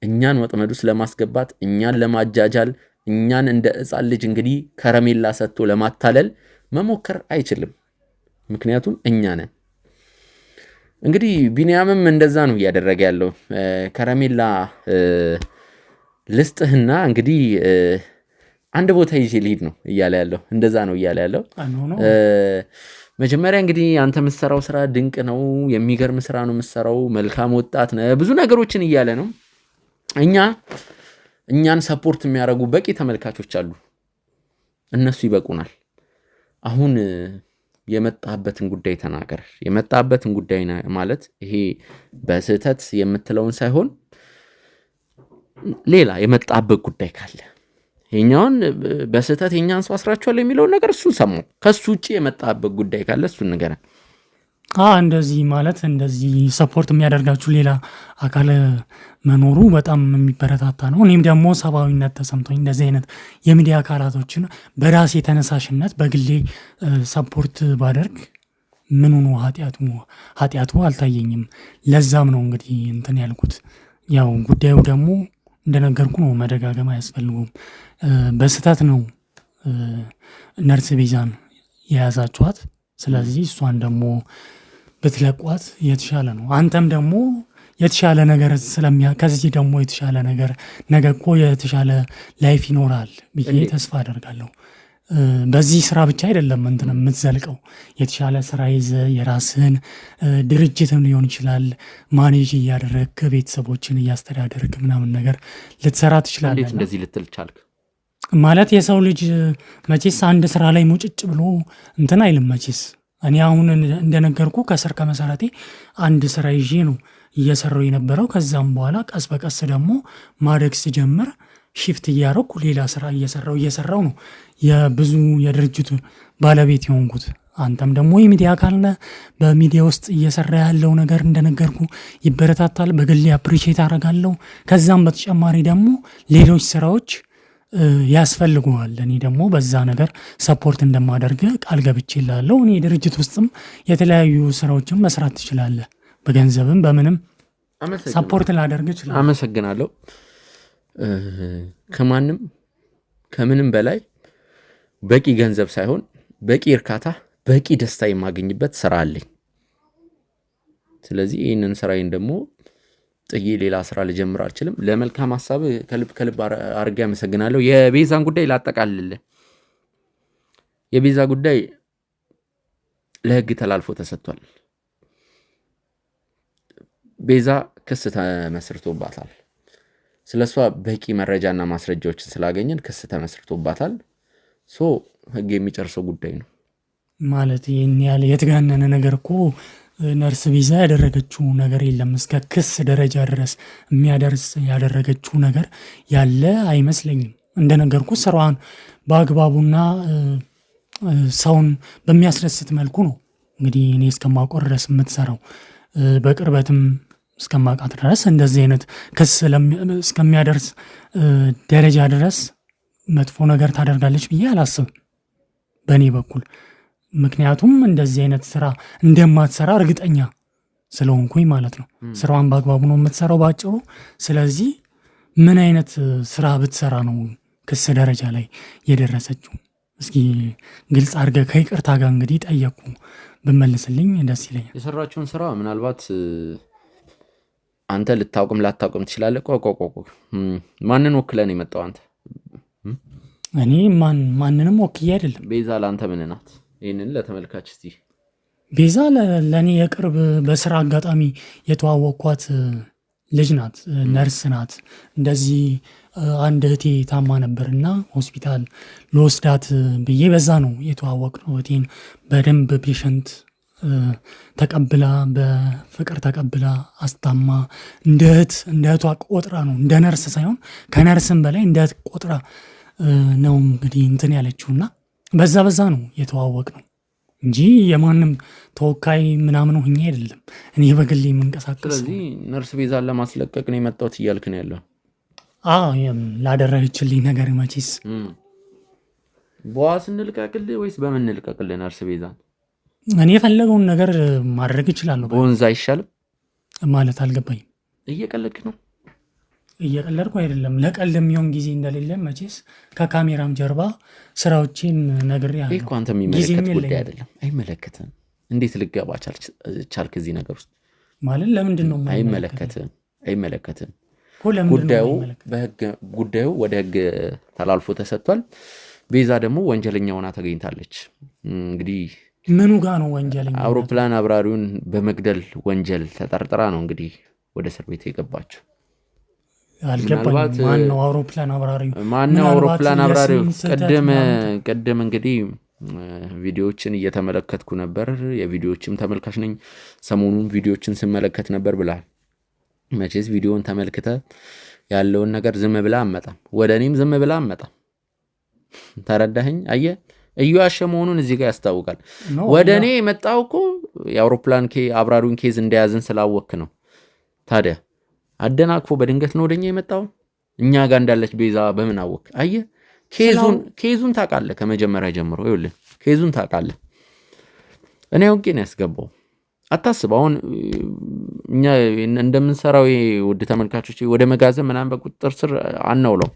እኛን ወጥመድ ውስጥ ለማስገባት፣ እኛን ለማጃጃል፣ እኛን እንደ ሕፃን ልጅ እንግዲህ ከረሜላ ሰጥቶ ለማታለል መሞከር አይችልም። ምክንያቱም እኛ ነን። እንግዲህ ቢኒያምም እንደዛ ነው እያደረገ ያለው። ከረሜላ ልስጥህና እንግዲህ አንድ ቦታ ይዤ ልሂድ ነው እያለ ያለው። እንደዛ ነው እያለ ያለው። መጀመሪያ እንግዲህ አንተ የምትሰራው ስራ ድንቅ ነው፣ የሚገርም ስራ ነው የምትሰራው፣ መልካም ወጣት ነህ፣ ብዙ ነገሮችን እያለ ነው። እኛን ሰፖርት የሚያደርጉ በቂ ተመልካቾች አሉ፣ እነሱ ይበቁናል። አሁን የመጣበትን ጉዳይ ተናገር። የመጣበትን ጉዳይ ማለት ይሄ በስህተት የምትለውን ሳይሆን ሌላ የመጣበት ጉዳይ ካለ ይሄኛውን በስህተት የኛን ሰው አስራቸዋለሁ የሚለውን ነገር እሱን ሰማው። ከሱ ውጭ የመጣበት ጉዳይ ካለ እሱን ንገረን። እንደዚህ ማለት እንደዚህ ሰፖርት የሚያደርጋችሁ ሌላ አካል መኖሩ በጣም የሚበረታታ ነው። እኔም ደግሞ ሰብአዊነት ተሰምቶኝ እንደዚህ አይነት የሚዲያ አካላቶችን በራሴ ተነሳሽነት በግሌ ሰፖርት ባደርግ ምኑ ነው ኃጢአቱ አልታየኝም። ለዛም ነው እንግዲህ እንትን ያልኩት። ያው ጉዳዩ ደግሞ እንደነገርኩ ነው፣ መደጋገም አያስፈልጉም። በስህተት ነው ነርስ ቤዛን የያዛችኋት። ስለዚህ እሷን ደግሞ ብትለቋት የተሻለ ነው። አንተም ደግሞ የተሻለ ነገር ከዚህ ደግሞ የተሻለ ነገር ነገ እኮ የተሻለ ላይፍ ይኖራል ብዬ ተስፋ አደርጋለሁ። በዚህ ስራ ብቻ አይደለም እንትን የምትዘልቀው። የተሻለ ስራ ይዘ የራስህን ድርጅትም ሊሆን ይችላል ማኔጅ እያደረግ ቤተሰቦችን እያስተዳደርግ ምናምን ነገር ልትሰራ ትችላለህ። እንዴት እንደዚህ ልትል ቻልክ? ማለት የሰው ልጅ መቼስ አንድ ስራ ላይ ሙጭጭ ብሎ እንትን አይልም መቼስ። እኔ አሁን እንደነገርኩ ከስር ከመሰረቴ አንድ ስራ ይዤ ነው እየሰራው የነበረው። ከዛም በኋላ ቀስ በቀስ ደግሞ ማደግ ስጀምር ሺፍት እያረኩ ሌላ ስራ እየሰራው ነው የብዙ የድርጅቱ ባለቤት የሆንኩት። አንተም ደግሞ የሚዲያ አካል ነህ። በሚዲያ ውስጥ እየሰራ ያለው ነገር እንደነገርኩ ይበረታታል። በግሌ አፕሪሼት አደርጋለሁ። ከዛም በተጨማሪ ደግሞ ሌሎች ስራዎች ያስፈልገዋል። እኔ ደግሞ በዛ ነገር ሰፖርት እንደማደርግ ቃል ገብቼልሃለሁ። እኔ ድርጅት ውስጥም የተለያዩ ስራዎችን መስራት ትችላለህ። በገንዘብም በምንም ሰፖርት ላደርግ እችላለሁ። አመሰግናለሁ። ከማንም ከምንም በላይ በቂ ገንዘብ ሳይሆን በቂ እርካታ፣ በቂ ደስታ የማገኝበት ስራ አለኝ። ስለዚህ ይህንን ስራዬን ደግሞ ጥዬ ሌላ ስራ ልጀምር አልችልም። ለመልካም ሀሳብ ከልብ አድርጌ አመሰግናለሁ። የቤዛን ጉዳይ ላጠቃልልህ። የቤዛ ጉዳይ ለህግ ተላልፎ ተሰጥቷል። ቤዛ ክስ ተመስርቶባታል። ስለሷ በቂ መረጃና ማስረጃዎችን ስላገኘን ክስ ተመስርቶባታል። ህግ የሚጨርሰው ጉዳይ ነው ማለት። ይህን ያለ የተጋነነ ነገር እኮ ነርስ ቤዛ ያደረገችው ነገር የለም። እስከ ክስ ደረጃ ድረስ የሚያደርስ ያደረገችው ነገር ያለ አይመስለኝም። እንደነገርኩ ስራዋን በአግባቡና ሰውን በሚያስደስት መልኩ ነው እንግዲህ እኔ እስከማውቀው ድረስ የምትሰራው። በቅርበትም እስከማውቃት ድረስ እንደዚህ አይነት ክስ እስከሚያደርስ ደረጃ ድረስ መጥፎ ነገር ታደርጋለች ብዬ አላስብም በእኔ በኩል። ምክንያቱም እንደዚህ አይነት ስራ እንደማትሰራ እርግጠኛ ስለሆንኩኝ ማለት ነው። ስራዋን በአግባቡ ነው የምትሰራው ባጭሩ። ስለዚህ ምን አይነት ስራ ብትሰራ ነው ክስ ደረጃ ላይ የደረሰችው? እስኪ ግልጽ አድርገህ ከይቅርታ ጋር እንግዲህ ጠየቁ ብመልስልኝ ደስ ይለኛል። የሰራችውን ስራ ምናልባት አንተ ልታውቅም ላታውቅም ትችላለህ። ማንን ወክለን የመጣው አንተ? እኔ ማንንም ወክዬ አይደለም። ቤዛ ለአንተ ምን ናት? ይህንን ለተመልካች እስቲ። ቤዛ ለእኔ የቅርብ በስራ አጋጣሚ የተዋወቅኳት ልጅ ናት፣ ነርስ ናት። እንደዚህ አንድ እህቴ ታማ ነበርና ሆስፒታል ለወስዳት ብዬ በዛ ነው የተዋወቅነው። እህቴን በደንብ ፔሸንት ተቀብላ በፍቅር ተቀብላ አስታማ እንደ እህቷ ቆጥራ ነው፣ እንደ ነርስ ሳይሆን ከነርስም በላይ እንደ እህት ቆጥራ ነው እንግዲህ እንትን ያለችውና በዛ ነው የተዋወቅነው እንጂ የማንም ተወካይ ምናምን ሆኜ አይደለም እኔ በግሌ የምንቀሳቀስ። ስለዚህ ነርስ ቤዛን ለማስለቀቅ ነው የመጣሁት እያልክ ነው ያለው? ላደረገችልኝ ነገር መቼስ በዋስ እንልቀቅልህ ወይስ በምን እንልቀቅልህ ነርስ ቤዛን? እኔ የፈለገውን ነገር ማድረግ እችላለሁ። በወንዝ አይሻልም ማለት አልገባኝም። እየቀለድክ ነው? እየቀለድኩ አይደለም። ለቀልድ የሚሆን ጊዜ እንደሌለ መቼስ ከካሜራም ጀርባ ስራዎችን ነግሬሃለሁ። ይህ እኮ አንተ የሚመለከት ጉዳይ አይደለም። አይመለከትም። እንዴት ልገባ ቻልክ እዚህ ነገር ውስጥ? ማለት ለምንድን ነው አይመለከትም። ጉዳዩ ወደ ህግ ተላልፎ ተሰጥቷል። ቤዛ ደግሞ ወንጀለኛ ሆና ተገኝታለች። እንግዲህ ምኑ ጋ ነው ወንጀለኛ? አውሮፕላን አብራሪውን በመግደል ወንጀል ተጠርጥራ ነው እንግዲህ ወደ እስር ቤት የገባችው። አልገባኝም። ማነው አውሮፕላን አብራሪው? ቀደም እንግዲህ ቪዲዮዎችን እየተመለከትኩ ነበር፣ የቪዲዮዎችም ተመልካች ነኝ። ሰሞኑን ቪዲዮዎችን ስመለከት ነበር ብላል። መቼስ ቪዲዮውን ተመልክተ ያለውን ነገር ዝም ብላ አመጣም፣ ወደ እኔም ዝም ብላ አመጣም። ተረዳኸኝ? አየህ፣ እየዋሸ መሆኑን እዚህ ጋር ያስታውቃል። ወደ እኔ የመጣው እኮ የአውሮፕላን አብራሪውን ኬዝ እንደያዝን ስላወክ ነው። ታዲያ አደናቅፎ በድንገት ነው ወደኛ የመጣው። እኛ ጋር እንዳለች ቤዛ በምን አወክ? አየህ፣ ኬዙን ታውቃለህ ከመጀመሪያ ጀምሮ። ይኸውልህ ኬዙን ታውቃለህ። እኔ አውቄ ነው ያስገባው። አታስብ። አሁን እኛ እንደምንሰራው ውድ ተመልካቾች ወደ መጋዘን ምናምን በቁጥጥር ስር አናውለውም።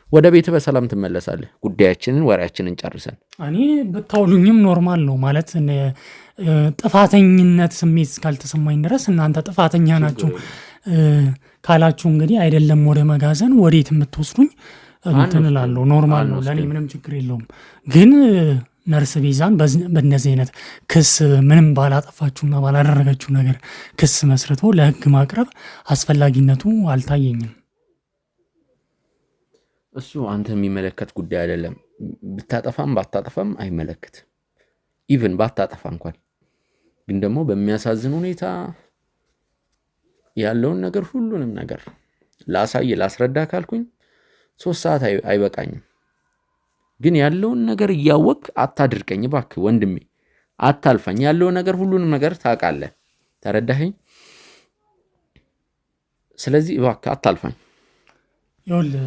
ወደ ቤት በሰላም ትመለሳለህ። ጉዳያችንን ወሬያችንን ጨርሰን እኔ ብታውሉኝም ኖርማል ነው ማለት ጥፋተኝነት ስሜት ካልተሰማኝ ድረስ እናንተ ጥፋተኛ ናችሁ ካላችሁ እንግዲህ አይደለም ወደ መጋዘን ወዴት የምትወስዱኝ እንትን እላለሁ። ኖርማል ነው ለእኔ ምንም ችግር የለውም። ግን ነርስ ቤዛን በእነዚህ አይነት ክስ ምንም ባላጠፋችሁና ባላደረገችው ነገር ክስ መስርቶ ለህግ ማቅረብ አስፈላጊነቱ አልታየኝም። እሱ አንተ የሚመለከት ጉዳይ አይደለም። ብታጠፋም ባታጠፋም አይመለከትም። ኢቭን ባታጠፋ እንኳን ግን ደግሞ በሚያሳዝን ሁኔታ ያለውን ነገር ሁሉንም ነገር ላሳይ ላስረዳ ካልኩኝ 3 ሰዓት አይበቃኝም። ግን ያለውን ነገር እያወቅ አታድርቀኝ እባክህ ወንድሜ፣ አታልፋኝ። ያለውን ነገር ሁሉንም ነገር ታውቃለህ። ተረዳኸኝ? ስለዚህ እባክህ አታልፋኝ። ይኸውልህ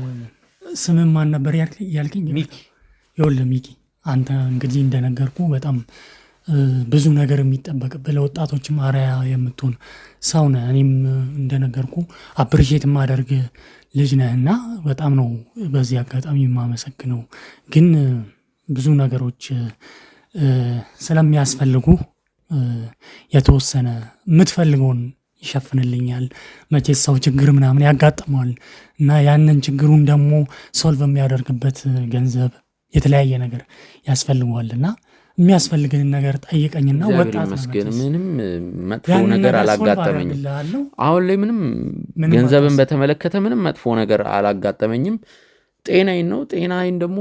ስምህ ማን ነበር ያልከኝ? ሚኪ። ይኸውልህ ሚኪ፣ አንተ እንግዲህ እንደነገርኩ በጣም ብዙ ነገር የሚጠበቅብህ ለወጣቶችም አርአያ የምትሆን ሰው ነህ። እኔም እንደነገርኩ አፕሪሼት የማደርግ ልጅ ነህና በጣም ነው በዚህ አጋጣሚ የማመሰግነው። ግን ብዙ ነገሮች ስለሚያስፈልጉ የተወሰነ የምትፈልገውን ይሸፍንልኛል። መቼስ ሰው ችግር ምናምን ያጋጥመዋል እና ያንን ችግሩን ደግሞ ሶልቭ የሚያደርግበት ገንዘብ የተለያየ ነገር ያስፈልገዋልና የሚያስፈልግን ነገር ጠይቀኝና ወጣት መስገን ምንም መጥፎ ነገር አላጋጠመኝም። አሁን ላይ ምንም ገንዘብን በተመለከተ ምንም መጥፎ ነገር አላጋጠመኝም። ጤናዬን ነው። ጤናዬን ደግሞ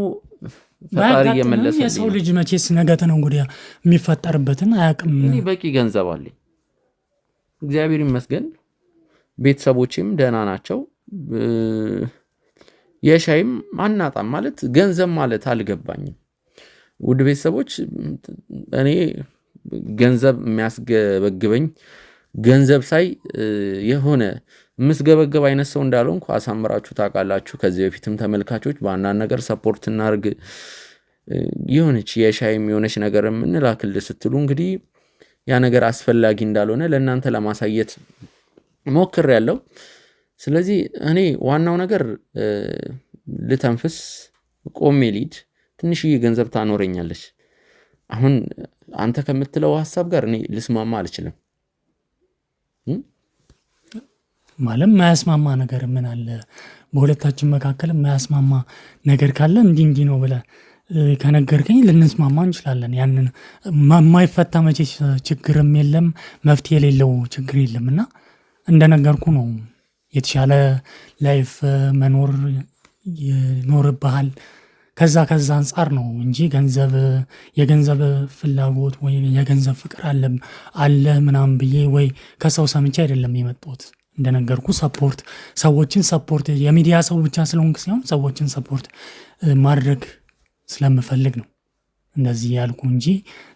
ፈጣሪ እየመለሰልኝ። የሰው ልጅ መቼስ ነገ ነው እንግዲህ የሚፈጠርበትን አያውቅም። እኔ በቂ ገንዘብ አለኝ እግዚአብሔር ይመስገን። ቤተሰቦቼም ደህና ናቸው። የሻይም አናጣም ማለት ገንዘብ ማለት አልገባኝም። ውድ ቤተሰቦች እኔ ገንዘብ የሚያስገበግበኝ ገንዘብ ሳይ የሆነ ምስገበገብ አይነት ሰው እንዳልሆንኩ አሳምራችሁ ታውቃላችሁ። ከዚህ በፊትም ተመልካቾች በአንዳንድ ነገር ሰፖርት እናርግ የሆነች የሻይም የሆነች ነገርም እንላክል ስትሉ እንግዲህ ያ ነገር አስፈላጊ እንዳልሆነ ለእናንተ ለማሳየት ሞክሬያለሁ። ስለዚህ እኔ ዋናው ነገር ልተንፍስ፣ ቆሜ ልሂድ፣ ትንሽዬ ገንዘብ ታኖረኛለች። አሁን አንተ ከምትለው ሀሳብ ጋር እኔ ልስማማ አልችልም። ማለት ማያስማማ ነገር ምን አለ? በሁለታችን መካከል ማያስማማ ነገር ካለ እንዲህ ነው ብለህ ከነገርከኝ ልንስማማ እንችላለን። ያንን የማይፈታ መቼ ችግርም የለም መፍትሄ የሌለው ችግር የለም እና እንደነገርኩ ነው የተሻለ ላይፍ መኖር ይኖርብሃል። ከዛ አንጻር ነው እንጂ የገንዘብ ፍላጎት ወይ የገንዘብ ፍቅር አለ ምናምን ብዬ ወይ ከሰው ሰምቼ አይደለም የመጣሁት። እንደነገርኩ ሰዎችን ሰፖርት የሚዲያ ሰው ብቻ ስለሆንክ ሳይሆን ሰዎችን ሰፖርት ማድረግ ስለምፈልግ ነው እንደዚህ ያልኩ እንጂ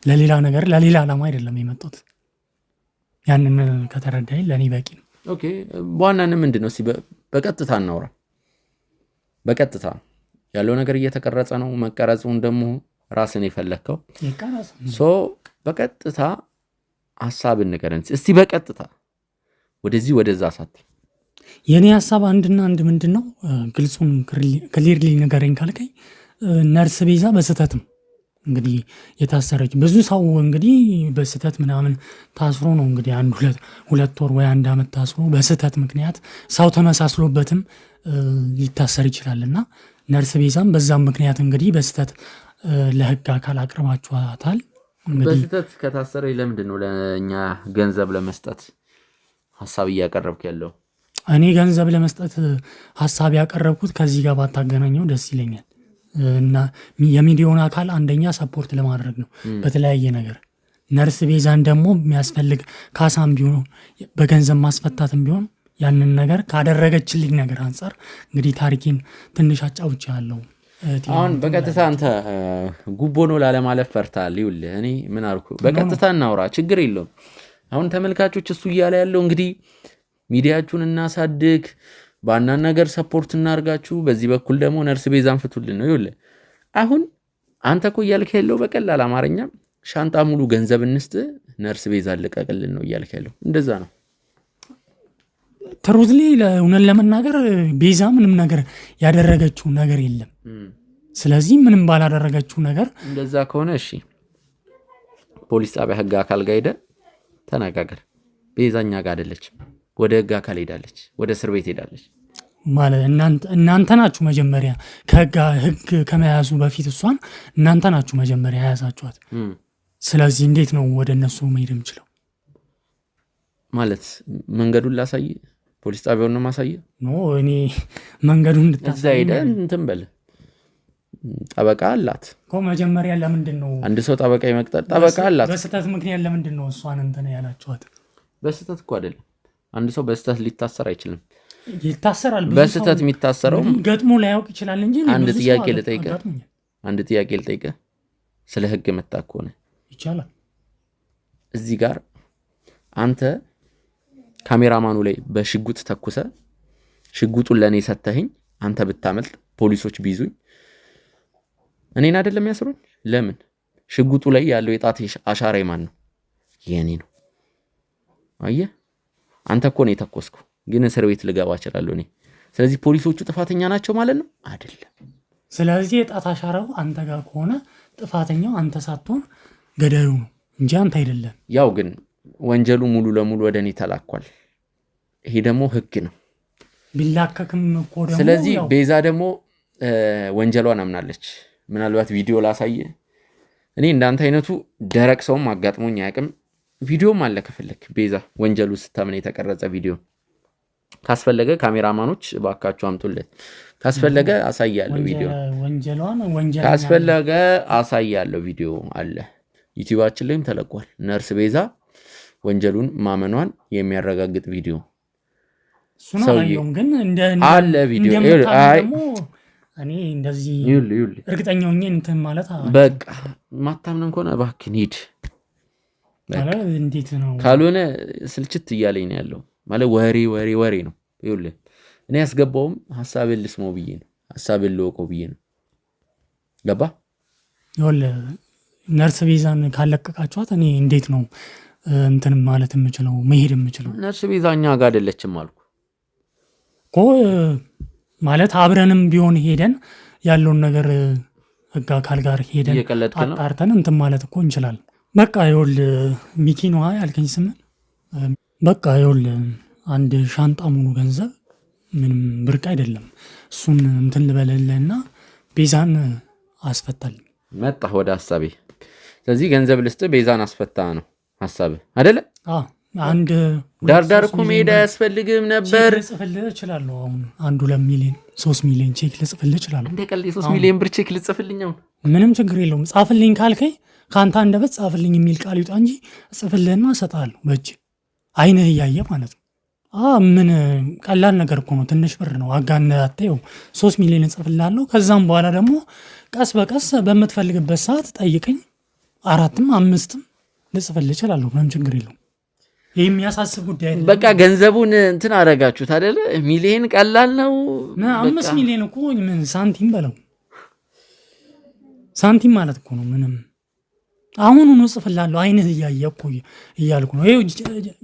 ለሌላ ዓላማ አይደለም የመጣሁት። ያንን ከተረዳኝ ለእኔ በቂ ነው። ኦኬ፣ በዋናነት ምንድን ነው በቀጥታ እናውራ። በቀጥታ ያለው ነገር እየተቀረጸ ነው። መቀረጹን ደግሞ ራስን የፈለግከው በቀጥታ ሀሳብ እንቀረን እስቲ። በቀጥታ ወደዚህ ወደዛ ሳት የኔ ሀሳብ አንድና አንድ ምንድን ነው ግልጹን ክሊርሊ ንገረኝ ካልከኝ ነርስ ቤዛ በስተትም እንግዲህ የታሰረች ብዙ ሰው እንግዲህ በስተት ምናምን ታስሮ ነው እንግዲህ አንድ ሁለት ወር ወይ 1 ዓመት ታስሮ በስተት ምክንያት ሰው ተመሳስሎበትም ሊታሰር ይችላልና ነርስ ቤዛም በዛም ምክንያት እንግዲህ በስተት ለህግ አካል አቅርባችኋታል። በስተት ከታሰረ ለምንድን ነው ለኛ ገንዘብ ለመስጠት ሐሳብ እያቀረብክ ያለው? እኔ ገንዘብ ለመስጠት ሐሳብ ያቀረብኩት ከዚህ ጋር ባታገናኘው ደስ ይለኛል እና የሚዲያውን አካል አንደኛ ሰፖርት ለማድረግ ነው በተለያየ ነገር። ነርስ ቤዛን ደግሞ የሚያስፈልግ ካሳም ቢሆን በገንዘብ ማስፈታትም ቢሆን ያንን ነገር ካደረገችልኝ ነገር አንፃር እንግዲህ ታሪኬን ትንሽ አጫውቻለሁ። አሁን በቀጥታ አንተ ጉቦ ነው ላለማለፍ ፈርታል። ይኸውልህ እኔ ምን አልኩ? በቀጥታ እናውራ፣ ችግር የለውም። አሁን ተመልካቾች እሱ እያለ ያለው እንግዲህ ሚዲያችሁን እናሳድግ፣ በአንዳንድ ነገር ሰፖርት እናርጋችሁ፣ በዚህ በኩል ደግሞ ነርስ ቤዛን ፍቱልን ነው። ይኸውልህ አሁን አንተ እኮ እያልክ ያለው በቀላል አማርኛ ሻንጣ ሙሉ ገንዘብ እንስጥ ነርስ ቤዛን ልቀቅልን ነው እያልክ ያለው። እንደዛ ነው ትሩዝሊ። ለእውነት ለመናገር ቤዛ ምንም ነገር ያደረገችው ነገር የለም። ስለዚህ ምንም ባላደረገችው ነገር እንደዛ ከሆነ እሺ፣ ፖሊስ ጣቢያ ህግ አካል ጋር ሄደህ ተነጋገር። ቤዛኛ ጋር አይደለችም፣ ወደ ህግ አካል ሄዳለች፣ ወደ እስር ቤት ሄዳለች ማለት እናንተ ናችሁ መጀመሪያ ህግ ከመያዙ በፊት እሷን እናንተ ናችሁ መጀመሪያ የያዛችኋት። ስለዚህ እንዴት ነው ወደ እነሱ መሄድ የምችለው? ማለት መንገዱን ላሳይ፣ ፖሊስ ጣቢያውን ነው ማሳየ? ኖ እኔ መንገዱን እዛ ሄደህ እንትን በል። ጠበቃ አላት እኮ መጀመሪያ። ለምንድን ነው አንድ ሰው ጠበቃ ይመቅጠል? ጠበቃ አላት። በስተት ምክንያት ለምንድን ነው እሷን እንትን ያላችኋት? በስተት እኮ አይደለም፣ አንድ ሰው በስተት ሊታሰር አይችልም። ይታሰራል። በስህተት የሚታሰረው ገጥሞ ላያውቅ ይችላል እንጂ አንድ ጥያቄ ልጠይቅህ ስለ ህግ መጣ ከሆነ ይቻላል። እዚህ ጋር አንተ ካሜራማኑ ላይ በሽጉጥ ተኩሰ ሽጉጡን ለኔ ሰተኸኝ አንተ ብታመልጥ ፖሊሶች ቢይዙኝ እኔን አይደለም ያስሩኝ? ለምን? ሽጉጡ ላይ ያለው የጣት አሻራ ማን ነው? የኔ ነው። አየህ አንተ እኮ ነው የተኮስከው፣ ግን እስር ቤት ልገባ እችላለሁ እኔ። ስለዚህ ፖሊሶቹ ጥፋተኛ ናቸው ማለት ነው? አይደለም። ስለዚህ የጣት አሻራው አንተ ጋር ከሆነ ጥፋተኛው አንተ ሳትሆን ገዳዩ ነው እንጂ አንተ አይደለም። ያው ግን ወንጀሉ ሙሉ ለሙሉ ወደ እኔ ተላኳል። ይሄ ደግሞ ህግ ነው። ቢላከክም እኮ ደግሞ ስለዚህ ቤዛ ደግሞ ወንጀሏን አምናለች። ምናልባት ቪዲዮ ላሳየ። እኔ እንዳንተ አይነቱ ደረቅ ሰውም አጋጥሞኝ አያውቅም። ቪዲዮም አለ ከፈለክ ቤዛ ወንጀሉ ስታምን የተቀረጸ ቪዲዮ ካስፈለገ ካሜራማኖች ባካችሁ አምጡለት። ካስፈለገ አሳያለሁ ቪዲዮ ካስፈለገ አሳያለሁ ቪዲዮ አለ ዩቲዩባችን ላይም ተለቋል። ነርስ ቤዛ ወንጀሉን ማመኗን የሚያረጋግጥ ቪዲዮ ሰውየው ግን አለ ቪዲዮ እኔ እንደዚህ እርግጠኛው ነኝ እንትን ማለት በቃ ማታምን እንኳን እባክህ ሂድ ማለት እንዴት ነው? ካልሆነ ስልችት እያለኝ ነው ያለው ማለት ወሬ ነው። ይኸውልህ እኔ ያስገባውም ሐሳብን ልስመው ብዬ ነው፣ ሐሳብን ልወቀው ብዬ ነው። ገባ? ይኸውልህ ነርስ ቤዛን ካለቀቃችኋት እኔ እንዴት ነው እንትን ማለት የምችለው መሄድ የምችለው? ነርስ ቤዛ እኛ ጋር አይደለችም አልኩ እኮ ማለት አብረንም ቢሆን ሄደን ያለውን ነገር ህግ አካል ጋር ሄደን አጣርተን እንትን ማለት እኮ እንችላለን። በቃ ይኸውልህ ሚኪ ነው ያልከኝ ስም። በቃ ይኸውልህ አንድ ሻንጣ ሙሉ ገንዘብ ምንም ብርቅ አይደለም። እሱን እንትን ልበልልህና ቤዛን አስፈታልኝ። መጣህ ወደ ሐሳቤ። ስለዚህ ገንዘብ ልስጥ ቤዛን አስፈታ ነው ሐሳብህ አይደለ? አንድ ዳርዳር እኮ መሄድ አያስፈልግም ነበር። ልጽፍልህ እችላለሁ። አሁን 1-2 ሚሊዮን 3 ሚሊዮን ቼክ ልጽፍልህ እችላለሁ። እንደ ቀልድ 3 ሚሊዮን ብር ቼክ ልጽፍልኝ? አሁን ምንም ችግር የለውም። ጻፍልኝ ካልከኝ ከአንተ አንደበት ጻፍልኝ የሚል ቃል ይውጣ እንጂ እጽፍልህና እሰጥሃለሁ በእጅ አይንህ እያየ ማለት ነው። ምን ቀላል ነገር እኮ ነው። ትንሽ ብር ነው። አጋነህ አትየው። 3 ሚሊዮን እጽፍልሃለሁ። ከዛም በኋላ ደግሞ ቀስ በቀስ በምትፈልግበት ሰዓት ጠይቀኝ። 4ም 5ም ልጽፍልህ እችላለሁ። ምንም ችግር የለውም። ይህ የሚያሳስብ ጉዳይ አይደለም። በቃ ገንዘቡን እንትን አደረጋችሁት አይደለ? ሚሊዮን ቀላል ነው። 5 ሚሊዮን እኮ ምን ሳንቲም በለው ሳንቲም ማለት እኮ ነው። ምንም አሁኑኑ እጽፍልሃለሁ አይንህ እያየ እኮ እያልኩ ነው። ይኸው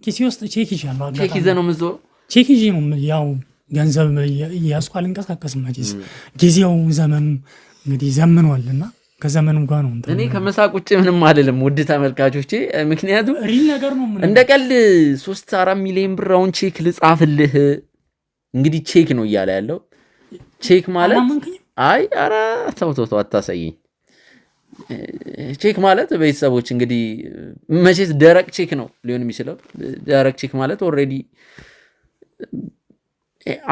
ኪሴ ውስጥ ቼክ ይዣለሁ። ቼክ ይዘህ ነው የምትዞረው? ቼክ ይዤ ነው ያው ገንዘብ እያዝኩ አልንቀሳቀስም። መቼስ ጊዜው ዘመኑ እንግዲህ ዘምኗልና ከዘመኑ ጋር ነው። እኔ ከመሳቅ ውጭ ምንም አይደለም ውድ ተመልካቾቼ። ምክንያቱም ሪል ነገር ነው። እንደ ቀልድ 3-4 ሚሊዮን ብር አሁን ቼክ ልጻፍልህ። እንግዲህ ቼክ ነው እያለ ያለው። ቼክ ማለት ኧረ ተው አታሳየኝ። ቼክ ማለት ቤተሰቦች እንግዲህ መቼስ ደረቅ ቼክ ነው ሊሆን የሚችለው። ደረቅ ቼክ ማለት ኦልሬዲ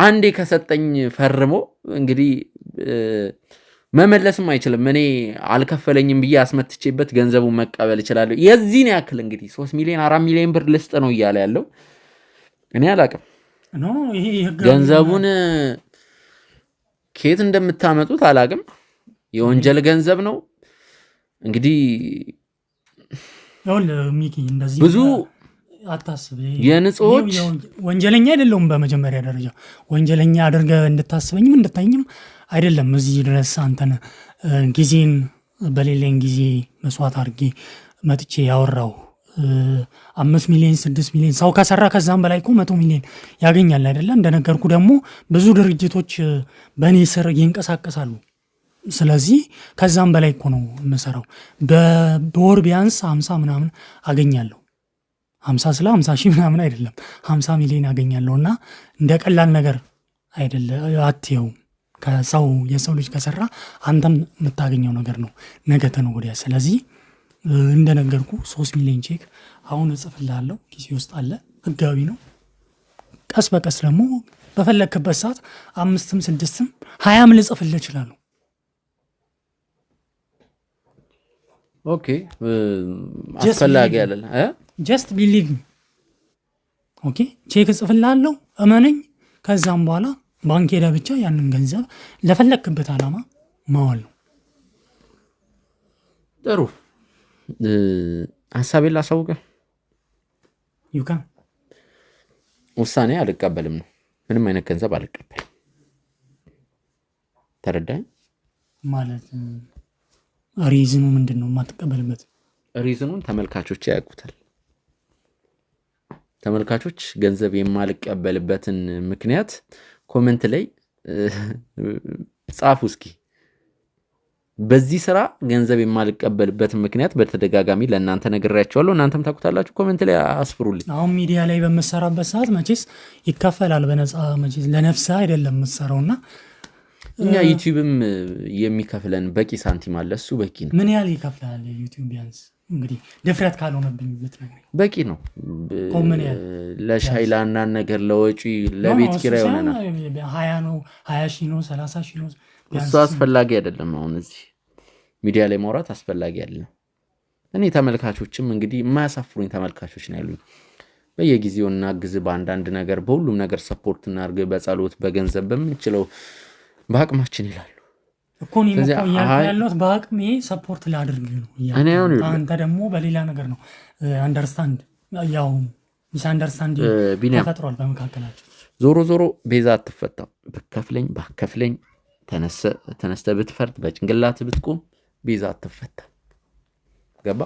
አንዴ ከሰጠኝ ፈርሞ እንግዲህ መመለስም አይችልም። እኔ አልከፈለኝም ብዬ አስመትቼበት ገንዘቡን መቀበል እችላለሁ። የዚህን ያክል እንግዲህ 3 ሚሊዮን 4 ሚሊዮን ብር ልስጥ ነው እያለ ያለው። እኔ አላቅም ገንዘቡን ከየት እንደምታመጡት አላቅም። የወንጀል ገንዘብ ነው እንግዲህ። ብዙ አታስብ። የንጹዎች ወንጀለኛ አይደለሁም። በመጀመሪያ ደረጃ ወንጀለኛ አድርገህ እንድታስበኝም እንድታኝም አይደለም። እዚህ ድረስ አንተን ጊዜን በሌለኝ ጊዜ መስዋዕት አድርጌ መጥቼ ያወራው 5 ሚሊዮን 6 ሚሊዮን ሰው ከሰራ ከዛም በላይ እኮ 100 ሚሊዮን ያገኛል አይደለ? እንደነገርኩ ደግሞ ብዙ ድርጅቶች በእኔ ስር ይንቀሳቀሳሉ። ስለዚህ ከዛም በላይ እኮ ነው የምሰራው። በወር ቢያንስ 50 ምናምን አገኛለሁ። 50 ስለ 50 ሺህ ምናምን አይደለም 50 ሚሊዮን አገኛለሁ። እና እንደ ቀላል ነገር አይደለ አትየው። የሰው ልጅ ከሰራ አንተም የምታገኘው ነገር ነው ነገ ተነገ ወዲያ። ስለዚህ እንደነገርኩ 3 ሚሊዮን ቼክ አሁን እጽፍልሃለሁ። ኪሴ ውስጥ አለ፣ ህጋዊ ነው። ቀስ በቀስ ደግሞ በፈለክበት ሰዓት 5ም 6ም 20ም ልጽፍልህ እችላለሁ። ኦኬ አስፈላጊ አይደል? ጀስት ቢሊቭ ሚ። ኦኬ ቼክ እጽፍልሃለሁ፣ እመነኝ። ከዛም በኋላ ባንክ ሄደ ብቻ ያንን ገንዘብ ለፈለክበት ዓላማ ማዋል ነው። ጥሩ ሀሳቤን ላሳውቅህ። ዩካን ውሳኔ አልቀበልም ነው። ምንም አይነት ገንዘብ አልቀበልም። ተረዳኝ ማለት ሪዝኑ ምንድን ነው የማትቀበልበት? ሪዝኑን ተመልካቾች ያውቁታል። ተመልካቾች ገንዘብ የማልቀበልበትን ምክንያት ኮሜንት ላይ ጻፉ እስኪ። በዚህ ስራ ገንዘብ የማልቀበልበትን ምክንያት በተደጋጋሚ ለእናንተ ነግሬያቸዋለሁ። እናንተም ታውቁታላችሁ። ኮሜንት ላይ አስፍሩልኝ። አሁን ሚዲያ ላይ በምሰራበት ሰዓት መቼስ ይከፈላል በነፃ መቼስ ለነፍስህ አይደለም የምትሰራውና እኛ ዩቲዩብም የሚከፍለን በቂ ሳንቲም አለ። እሱ በቂ ነው። ምን ያህል ይከፍላል ዩቲዩብ? ቢያንስ እንግዲህ ድፍረት ካልሆነብኝ የምትነግረኝ በቂ ነው። ለሻይ ላናን ነገር ለወጪ ለቤት ኪራይ ይሆነናል። 20 ነው 20 ሺህ ነው 30 ሺህ ነው። እሱ አስፈላጊ አይደለም። አሁን እዚህ ሚዲያ ላይ ማውራት አስፈላጊ አይደለም። እኔ ተመልካቾችም እንግዲህ የማያሳፍሩኝ ተመልካቾች ነው ያሉኝ። በየጊዜው እናግዝ፣ በአንዳንድ ነገር በሁሉም ነገር ሰፖርት እናርግ፣ በጸሎት በገንዘብ በምንችለው በአቅማችን ይላሉ እኮ ነው ያለሁት። በአቅሜ ሰፖርት ላድርግ ነው ያለው። አንተ ደግሞ በሌላ ነገር ነው አንደርስታንድ ያው ሚስ አንደርስታንድ ተፈጥሯል በመካከላቸው። ዞሮ ዞሮ ቤዛ አትፈታም። በከፍለኝ ባከፍለኝ ተነስተ ብትፈርድ በጭንቅላት ብትቆም ቤዛ አትፈታም። ገባ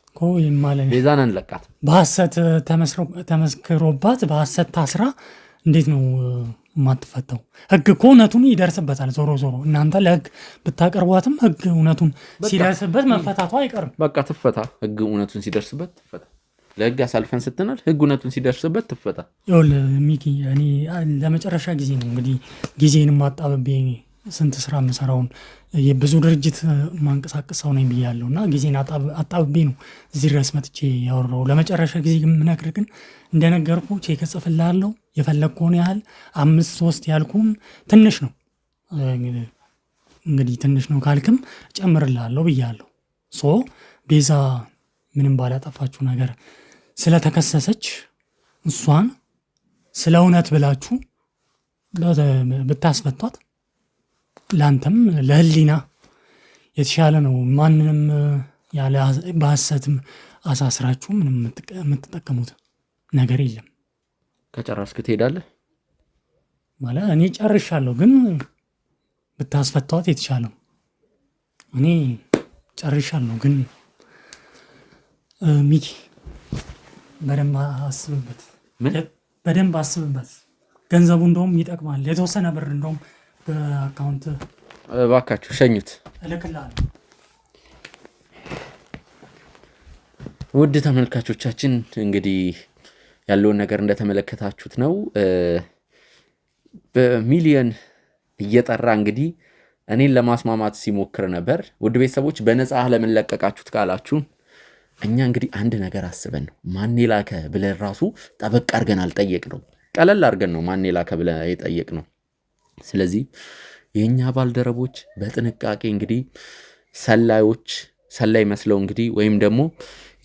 እኮ ማለት ቤዛን አንለቃት። በሐሰት ተመስክሮባት በሐሰት ታስራ እንዴት ነው የማትፈታው? ህግ እኮ እውነቱን ይደርስበታል። ዞሮ ዞሮ እናንተ ለህግ ብታቀርቧትም ህግ እውነቱን ሲደርስበት መፈታቷ አይቀርም። በቃ ትፈታ። ህግ እውነቱን ሲደርስበት ትፈታ። ለህግ አሳልፈን ስትናል ህግ እውነቱን ሲደርስበት ትፈታ። ይኸውልህ ሚኪ፣ እኔ ለመጨረሻ ጊዜ ነው እንግዲህ ጊዜን ማጣበቤ ስንት ስራ የምሰራውን የብዙ ድርጅት ማንቀሳቀሰው ነኝ ብያለሁ እና ጊዜን አጣብቤ ነው እዚህ ድረስ መጥቼ ያወራው። ለመጨረሻ ጊዜ የምነግርህ ግን እንደነገርኩ ቼክ እጽፍልሃለሁ። የፈለግከውን ያህል 5-3 ያልኩም ትንሽ ነው እንግዲህ ትንሽ ነው ካልክም ጨምርልሃለሁ ብያለሁ። ቤዛ ምንም ባላጠፋችሁ ነገር ስለተከሰሰች እሷን ስለ እውነት ብላችሁ ብታስፈቷት ለአንተም ለህሊና የተሻለ ነው። ማንንም ያለ በሐሰትም አሳስራችሁ ምንም የምትጠቀሙት ነገር የለም። ከጨረስክ ትሄዳለህ ማለት እኔ ጨርሻለሁ፣ ግን ብታስፈቷት የተሻለው። እኔ ጨርሻለሁ፣ ግን ሚኪ በደንብ አስብበት። ገንዘቡ እንደውም ይጠቅማል። የተወሰነ ብር እንደውም በአካውንት እባካችሁ ሸኙት፣ እልክልሃለሁ። ውድ ተመልካቾቻችን እንግዲህ ያለውን ነገር እንደተመለከታችሁት ነው። በሚሊዮን እየጠራ እንግዲህ እኔን ለማስማማት ሲሞክር ነበር። ውድ ቤተሰቦች በነፃ ለምን ለቀቃችሁት ካላችሁ እኛ እንግዲህ አንድ ነገር አስበን ነው። ማን ላከ ብለን ራሱ ጠበቅ አድርገን አልጠየቅነው። ቀለል አድርገን ነው ማን ላከ ብለን የጠየቅነው። ስለዚህ የኛ ባልደረቦች በጥንቃቄ እንግዲህ ሰላይ መስለው እንግዲህ ወይም ደግሞ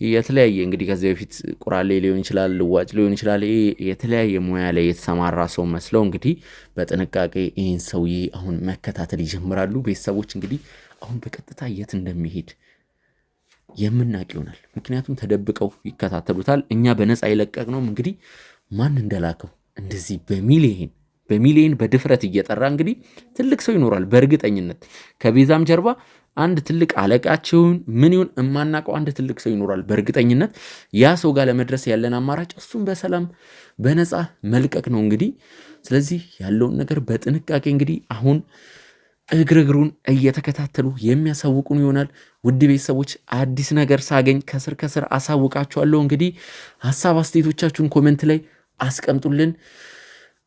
የተለያየ እንግዲህ ከዚህ በፊት ቁራሌ ሊሆን ይችላል፣ ልዋጭ ሊሆን ይችላል፣ የተለያየ ሙያ ላይ የተሰማራ ሰው መስለው እንግዲህ በጥንቃቄ ይህን ሰውዬ አሁን መከታተል ይጀምራሉ። ቤተሰቦች እንግዲህ አሁን በቀጥታ የት እንደሚሄድ የምናውቅ ይሆናል። ምክንያቱም ተደብቀው ይከታተሉታል። እኛ በነፃ የለቀቅነውም እንግዲህ ማን እንደላከው እንደዚህ በሚሊየን በድፍረት እየጠራ እንግዲህ ትልቅ ሰው ይኖራል በእርግጠኝነት። ከቤዛም ጀርባ አንድ ትልቅ አለቃቸውን ምን ይሁን የማናውቀው አንድ ትልቅ ሰው ይኖራል በእርግጠኝነት። ያ ሰው ጋር ለመድረስ ያለን አማራጭ እሱም በሰላም በነፃ መልቀቅ ነው እንግዲህ። ስለዚህ ያለውን ነገር በጥንቃቄ እንግዲህ አሁን እግሩን እየተከታተሉ የሚያሳውቁን ይሆናል። ውድ ቤተሰቦች አዲስ ነገር ሳገኝ ከስር አሳውቃችኋለሁ። እንግዲህ ሀሳብ አስተያየቶቻችሁን ኮሜንት ላይ አስቀምጡልን።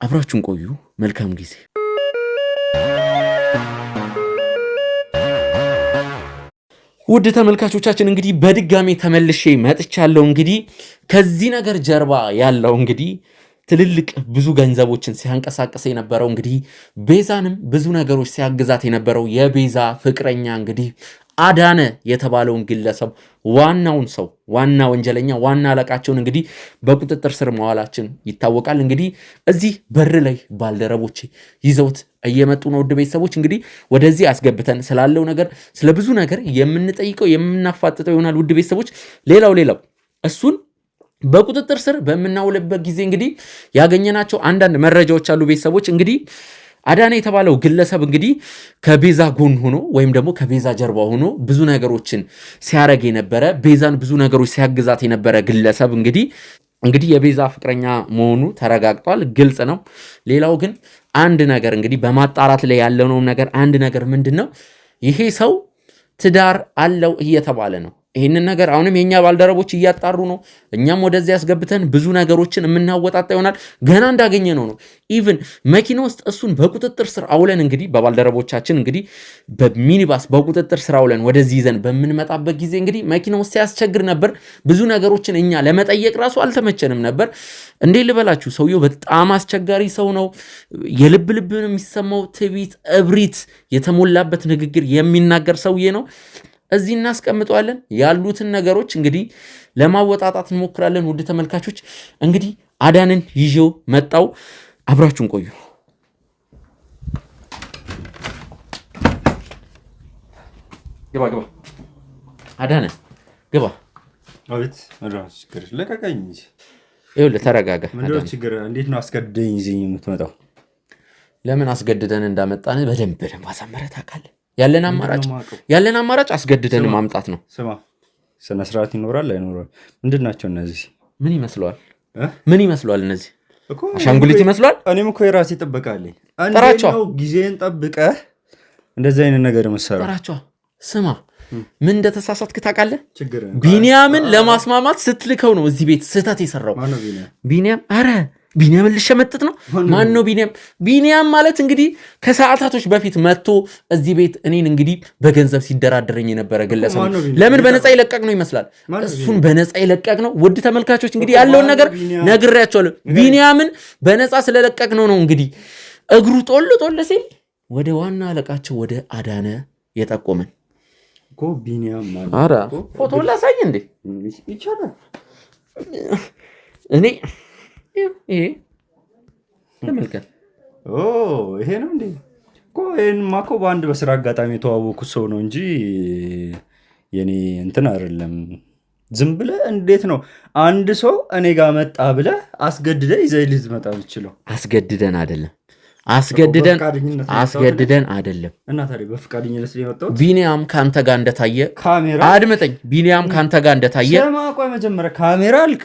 አብራችሁን ቆዩ። መልካም ጊዜ። ውድ ተመልካቾቻችን እንግዲህ በድጋሚ ተመልሼ መጥቻለሁ። እንግዲህ ከዚህ ነገር ጀርባ ያለው እንግዲህ ትልልቅ ብዙ ገንዘቦችን ሲያንቀሳቀስ የነበረው እንግዲህ ቤዛንም ብዙ ነገሮች ሲያግዛት የነበረው የቤዛ ፍቅረኛ እንግዲህ አዳነ የተባለውን ግለሰብ ዋናውን ሰው ዋና ወንጀለኛ ዋና አለቃቸውን እንግዲህ በቁጥጥር ስር መዋላችን ይታወቃል። እንግዲህ እዚህ በር ላይ ባልደረቦች ይዘውት እየመጡ ነው። ውድ ቤተሰቦች እንግዲህ ወደዚህ አስገብተን ስላለው ነገር ስለ ብዙ ነገር የምንጠይቀው የምናፋጥጠው ይሆናል። ውድ ቤተሰቦች ሌላው እሱን በቁጥጥር ስር በምናውልበት ጊዜ እንግዲህ ያገኘናቸው አንዳንድ መረጃዎች አሉ። ቤተሰቦች እንግዲህ አዳነ የተባለው ግለሰብ እንግዲህ ከቤዛ ጎን ሆኖ ወይም ደግሞ ከቤዛ ጀርባ ሆኖ ብዙ ነገሮችን ሲያረግ የነበረ ቤዛን ብዙ ነገሮች ሲያግዛት የነበረ ግለሰብ እንግዲህ የቤዛ ፍቅረኛ መሆኑ ተረጋግጧል፣ ግልጽ ነው። ሌላው ግን አንድ ነገር እንግዲህ በማጣራት ላይ ያለነው ነገር አንድ ነገር ምንድን ነው? ይሄ ሰው ትዳር አለው እየተባለ ነው። ይህንን ነገር አሁንም የኛ ባልደረቦች እያጣሩ ነው። እኛም ወደዚህ ያስገብተን ብዙ ነገሮችን የምናወጣጣ ይሆናል። ገና እንዳገኘ ነው ኢቭን መኪና ውስጥ እሱን በቁጥጥር ስር አውለን እንግዲህ በባልደረቦቻችን እንግዲህ በሚኒባስ በቁጥጥር ስር አውለን ወደዚህ ይዘን በምንመጣበት ጊዜ እንግዲህ መኪና ውስጥ ሲያስቸግር ነበር። ብዙ ነገሮችን እኛ ለመጠየቅ ራሱ አልተመቸንም ነበር። እንዴ ልበላችሁ፣ ሰውየው በጣም አስቸጋሪ ሰው ነው። የልብ የሚሰማው ትዕቢት፣ እብሪት የተሞላበት ንግግር የሚናገር ሰውዬ ነው። እዚህ እናስቀምጠዋለን። ያሉትን ነገሮች እንግዲህ ለማወጣጣት እንሞክራለን። ውድ ተመልካቾች እንግዲህ አዳንን ይዤው መጣው። አብራችሁን ቆዩ። ግባ አዳነ ግባ። አቤት መድረስ ችግር ለቀቀኝ። ይኸውልህ ተረጋጋ። ምንድነው ችግር? እንዴት ነው አስገድደኝ ይዘኝ የምትመጣው? ለምን አስገድደን እንዳመጣን በደንብ አሳምረህ ታውቃለህ። ያለን አማራጭ አስገድደን ማምጣት ነው። ስማ፣ ስነ ስርዓት ይኖራል አይኖርም? ምንድን ናቸው እነዚህ? ምን ይመስለዋል? እነዚህ አሻንጉሊት ይመስሏል። እኔም እኮ የራሴ ጥበቃ አለኝ። ጠራቸው። ጊዜን ጠብቀህ እንደዚህ አይነት ነገር መሰራ። ጠራቸው። ስማ፣ ምን እንደተሳሳትክ ታውቃለህ? ቢኒያምን ለማስማማት ስትልከው ነው እዚህ ቤት ስህተት የሰራው። ቢኒያም ቢኒያምን ልሸመጥጥ ነው? ማን ነው ቢኒያም? ቢኒያም ማለት እንግዲህ ከሰዓታቶች በፊት መጥቶ እዚህ ቤት እኔን እንግዲህ በገንዘብ ሲደራደረኝ የነበረ ግለሰብ። ለምን በነፃ ይለቀቅ ነው ይመስላል? እሱን በነፃ ይለቀቅ ነው። ውድ ተመልካቾች እንግዲህ ያለውን ነገር ነግሬያቸዋለሁ። ቢኒያምን በነፃ ስለለቀቅ ነው እንግዲህ እግሩ ጦል ሲል ወደ ዋና አለቃቸው ወደ አዳነ የጠቆመን እኮ ቢኒያም ማለት። ኧረ ፎቶ ላሳይ እንዴ? ይቻላል። እኔ ይሄ ተመልከት። ይሄ ነው እንዴ? ይሄንማ እኮ በአንድ በስራ አጋጣሚ የተዋወቁት ሰው ነው እንጂ የኔ እንትን አይደለም። ዝም ብለህ እንዴት ነው አንድ ሰው እኔ ጋር መጣ ብለህ አስገድደህ ይዘህ ልትመጣ የምትችለው? አስገድደን አይደለም። እና ታዲያ በፍቃደኝነት የመጣሁት ቢኒያም ከአንተ ጋር እንደታየ አድምጠኝ። ቢኒያም ከአንተ ጋር እንደታየ ቆይ መጀመሪያ ካሜራ አልክ።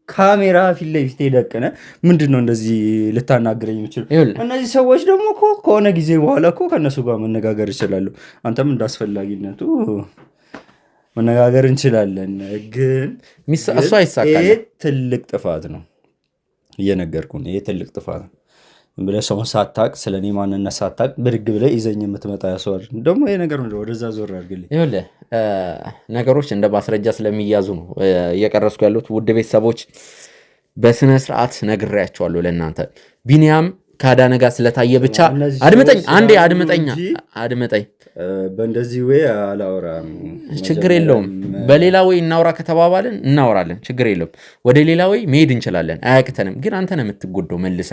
ካሜራ ፊት ለፊት ደቅነ ምንድን ነው እንደዚህ ልታናግረኝ የምችለው? እነዚህ ሰዎች ደግሞ ከሆነ ጊዜ በኋላ ከእነሱ ጋር መነጋገር ይችላሉ። አንተም እንዳስፈላጊነቱ መነጋገር እንችላለን። ግን እሱ አይሳካልም። ይሄ ትልቅ ጥፋት ነው። እየነገርኩህ ነው። ይሄ ትልቅ ጥፋት ነው። ብለህ ሰውን ሳታቅ ስለ እኔ ማንነት ሳታቅ ብድግ ብለህ ይዘኝ የምትመጣ ያሰዋል። ደግሞ ይሄ ነገር ወደዛ ዞር አድርግልኝ። ይኸውልህ ነገሮች እንደ ማስረጃ ስለሚያዙ ነው እየቀረስኩ ያሉት። ውድ ቤተሰቦች በስነ ስርዓት ነግሬያቸዋለሁ ለእናንተ። ቢኒያም ከአዳነ ጋር ስለታየ ብቻ አድምጠኝ፣ አንዴ አድምጠኝ። በእንደዚህ ወይ አላወራም። ችግር የለውም። በሌላ ወይ እናውራ ከተባባልን እናወራለን። ችግር የለውም። ወደ ሌላ ወይ መሄድ እንችላለን፣ አያቅተንም። ግን አንተ ነው የምትጎደው መልሰ።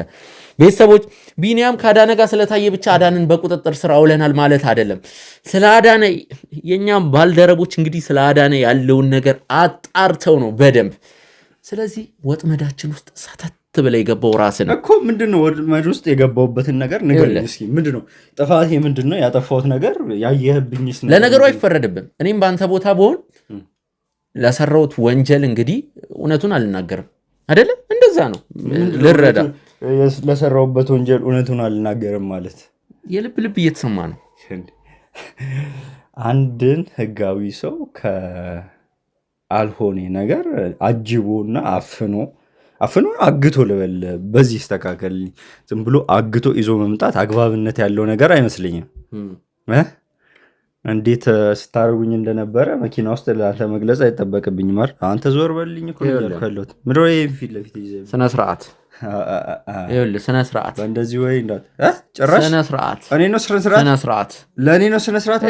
ቤተሰቦች ቢኒያም ከአዳነ ጋር ስለታየ ብቻ አዳንን በቁጥጥር ስር አውለናል ማለት አይደለም። ስለ አዳነ የእኛም ባልደረቦች እንግዲህ ስለ አዳነ ያለውን ነገር አጣርተው ነው በደንብ። ስለዚህ ወጥመዳችን ውስጥ ሳተት ብለህ የገባው ራስህ ነው እኮ። ምንድነው ወጥመድ ውስጥ የገባውበትን ነገር ንገረኝ እስኪ። ምንድነው ጥፋቴ? ምንድነው ያጠፋሁት ነገር? ያየህብኝስ? ለነገሩ አይፈረድብም። እኔም በአንተ ቦታ ብሆን ለሰራሁት ወንጀል እንግዲህ እውነቱን አልናገርም አይደለ? እንደዛ ነው ልረዳ። ለሰራሁበት ወንጀል እውነቱን አልናገርም ማለት የልብ እየተሰማ ነው። አንድን ህጋዊ ሰው ከአልሆኔ ነገር አጅቦና አፍኖ አግቶ ልበል፣ በዚህ ይስተካከል። ዝም ብሎ አግቶ ይዞ መምጣት አግባብነት ያለው ነገር አይመስለኝም። እንዴት ስታደርጉኝ እንደነበረ መኪና ውስጥ ለአንተ መግለጽ አይጠበቅብኝም። አንተ ዞር በልኝ እኮ ያለሁት ምድሮ ፊት ለፊት ስነ ስርዓት ስነ ስርዓት በእንደዚህ ወይ ጭራሽ ስነ ስርዓት እኔ ነው ስነ ስርዓት ለእኔ ነው ስነ ስርዓት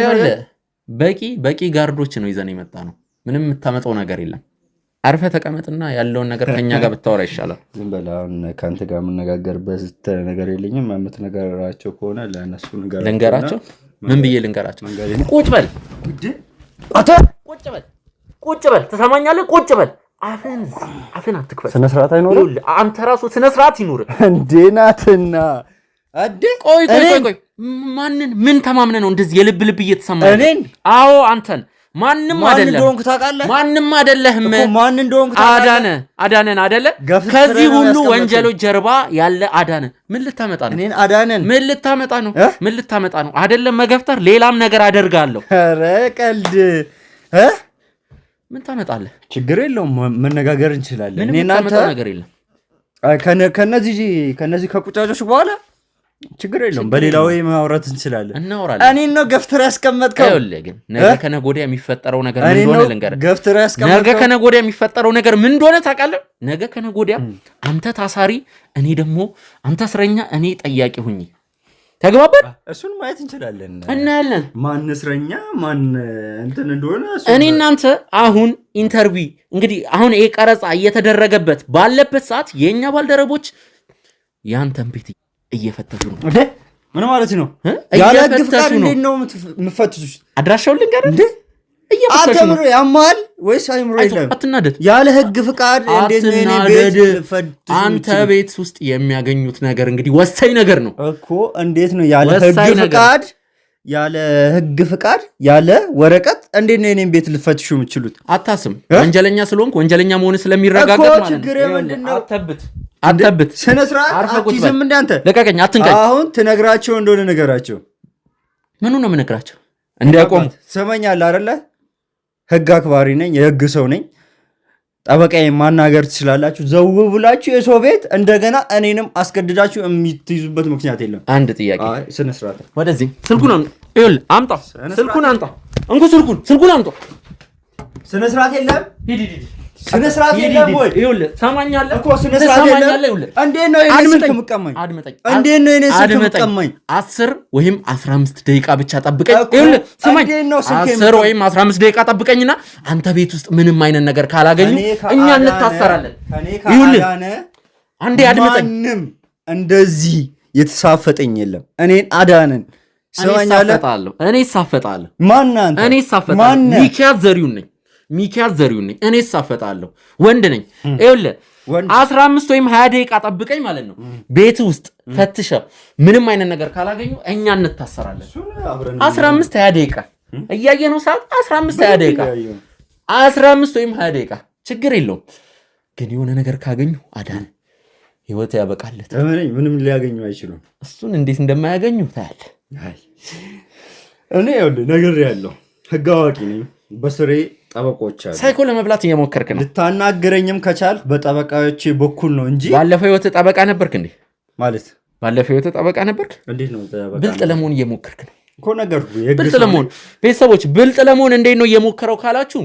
በቂ ጋርዶች ነው ይዘን የመጣ ነው። ምንም የምታመጣው ነገር የለም። አርፈ ተቀመጥና ያለውን ነገር ከኛ ጋር ብታወራ ይሻላል። ዝም በል። አሁን ከአንተ ጋር የምነጋገርበት ነገር የለኝም። የምትነገራቸው ከሆነ ለእነሱ ልንገራቸው። ምን ብዬ ልንገራቸው? ቁጭ በል ቁጭ በል ትሰማኛለህ? ቁጭ በል። አፍን አትክፈት። ስነ ስርዓት አይኖርም። አንተ ራሱ ስነ ስርዓት ይኑር እንዴ ናትና አዴ። ቆይ ማንን ምን ተማምነ ነው እንደዚህ የልብ እየተሰማ? እኔን? አዎ አንተን። ማንም አይደለም። እንደሆንኩ ታውቃለህ? ማንም አይደለህም እኮ ማን እንደሆንኩ ታውቃለህ? አዳነን አይደለ? ከዚህ ሁሉ ወንጀሎች ጀርባ ያለ አዳነ። ምን ልታመጣ ነው? እኔን አዳነን ምን ልታመጣ ነው? አይደለም መገፍተር፣ ሌላም ነገር አደርጋለሁ። ኧረ ቀልድ ምን ታመጣለህ? ችግር የለውም፣ መነጋገር እንችላለን። እኔ እናንተ ነገር የለም። ከነዚህ ከቁጫጮች በኋላ ችግር የለውም፣ በሌላ ወይ ማውራት እንችላለን። እናወራለን። እኔን ነው ገፍትር ያስቀመጥከው። ይኸውልህ ግን ነገ ከነገ ወዲያ የሚፈጠረው ነገር ምን እንደሆነ ልንገርህ። ገፍትር ያስቀመጥከው ነገ ከነገ ወዲያ የሚፈጠረው ነገር ምን እንደሆነ ታውቃለህ? ነገ ከነገ ወዲያ አንተ ታሳሪ፣ እኔ ደግሞ አንተ እስረኛ፣ እኔ ጠያቂ ሁኚ። ተግባባን? እሱን ማየት እንችላለን፣ እናያለን። ማን እስረኛ ማን እንትን እንደሆነ። እኔ እናንተ አሁን ኢንተርቪው እንግዲህ አሁን ይሄ ቀረጻ እየተደረገበት ባለበት ሰዓት የኛ ባልደረቦች ያንተን ቤት እየፈተሹ ነው። ምን ማለት ነው? ያለ ህግ ፍቃድ እንዴት ነው የምትፈትሹት? አድራሻውን ልንገርህ እንዴ? እየፈተሹ ነው። ያማል ወይስ አይምሮ የለም? አትናደድ። ያለ ህግ ፍቃድ እንዴት ነው የኔ ቤት ልፈትሹት? አንተ ቤት ውስጥ የሚያገኙት ነገር እንግዲህ ወሳኝ ነገር ነው እኮ። እንዴት ነው ያለ ህግ ፍቃድ ያለ ወረቀት እንዴት ነው የኔን ቤት ልፈትሹ የምትችሉት? አታስም። ወንጀለኛ ስለሆንክ ወንጀለኛ መሆን ስለሚረጋገጥ ማለት ነው። ችግር ምንድነው? አተብት ስነ ስርዓት አትይዝም እንደ አንተ። ለቀቀኝ፣ አትንቀኝ። አሁን ትነግራቸው እንደሆነ ነገራቸው። ምኑ ነው የምነግራቸው? እንዲያቆሙ። ትሰማኛለህ አይደለ? ህግ አክባሪ ነኝ፣ የህግ ሰው ነኝ። ጠበቃዬ ማናገር ትችላላችሁ። ዘው ብላችሁ የሰው ቤት እንደገና እኔንም አስገድዳችሁ የምትይዙበት ምክንያት የለም። አንድ ጥያቄ። ስነ ስርዓት ወደዚህ ስልኩን አምጣ። ስልኩን አምጣ። እንኩ ስልኩን አምጣ። ስነ ስርዓት የለም። ሂድ ስነ ስርዓት የለም ወይ? ይኸውልህ ሰማኛለህ እኮ ስነ ስርዓት የለም። እንዴት ነው የኔ ስልክ የምትቀማኝ? እንዴት ነው የኔ ስልክ የምትቀማኝ? 10 ወይም 15 ደቂቃ ብቻ ጠብቀኝ። ይኸውልህ ስማኝ፣ 10 ወይም 15 ደቂቃ ጠብቀኝና አንተ ቤት ውስጥ ምንም አይነት ነገር ካላገኙ እኛ እንታሰራለን። ይኸውልህ አንዴ አድምጠኝ። ማንም እንደዚህ የተሳፈጠኝ የለም። እኔን አዳነን። ሰማኛለህ? እኔ እሳፈጣለሁ። ማን አንተ? እኔ እሳፈጣለሁ። ሚኪያስ ዘሪሁን ነኝ። እኔ እሳፈጣለሁ። ወንድ ነኝ። ይኸውልህ 15 ወይም 20 ደቂቃ ጠብቀኝ ማለት ነው። ቤት ውስጥ ፈትሸው ምንም አይነት ነገር ካላገኙ እኛ እንታሰራለን። 15 20 ደቂቃ እያየ ነው ሰዓት። 15 20 ደቂቃ 15 ወይም 20 ደቂቃ ችግር የለውም። ግን የሆነ ነገር ካገኙ አዳነ ህይወት ያበቃለት። ምንም ሊያገኙ አይችሉም። እሱን እንዴት እንደማያገኙ ታያለህ። እኔ ይኸውልህ ነገር ያለው ህግ አዋቂ ነኝ። በስሬ ጠበቆች አሉ። ሳይኮ ለመብላት እየሞከርክ ነው። ልታናገረኝም ከቻል በጠበቃዎቼ በኩል ነው እንጂ። ባለፈው ህይወት ጠበቃ ነበርክ እንዴ? ማለት ባለፈው ህይወት ጠበቃ ነበርክ? እንዴት ነው ጠበቃ? ብልጥ ለመሆን እየሞከርክ ነው እኮ ነገርኩ። ብልጥ ለመሆን ቤተሰቦች፣ ብልጥ ለመሆን እንዴት ነው እየሞከረው ካላችሁ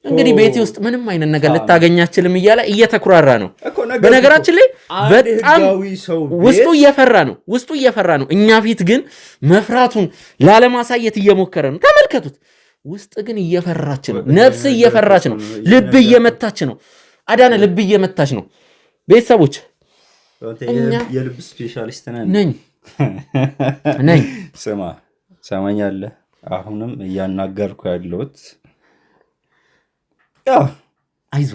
እንግዲህ ቤቴ ውስጥ ምንም አይነት ነገር ልታገኛችልም እያለ እየተኩራራ ነው። በነገራችን ላይ በጣም ውስጡ እየፈራ ነው። እኛ ፊት ግን መፍራቱን ላለማሳየት እየሞከረ ነው። ተመልከቱት። ውስጥ ግን እየፈራች ነው። ነፍስ እየፈራች ነው። ልብ እየመታች ነው። አዳነ ልብ እየመታች ነው። ቤተሰቦች የልብ ስፔሻሊስት ነኝ። ሰማኛለህ? አሁንም እያናገርኩ ያለሁት አይዞ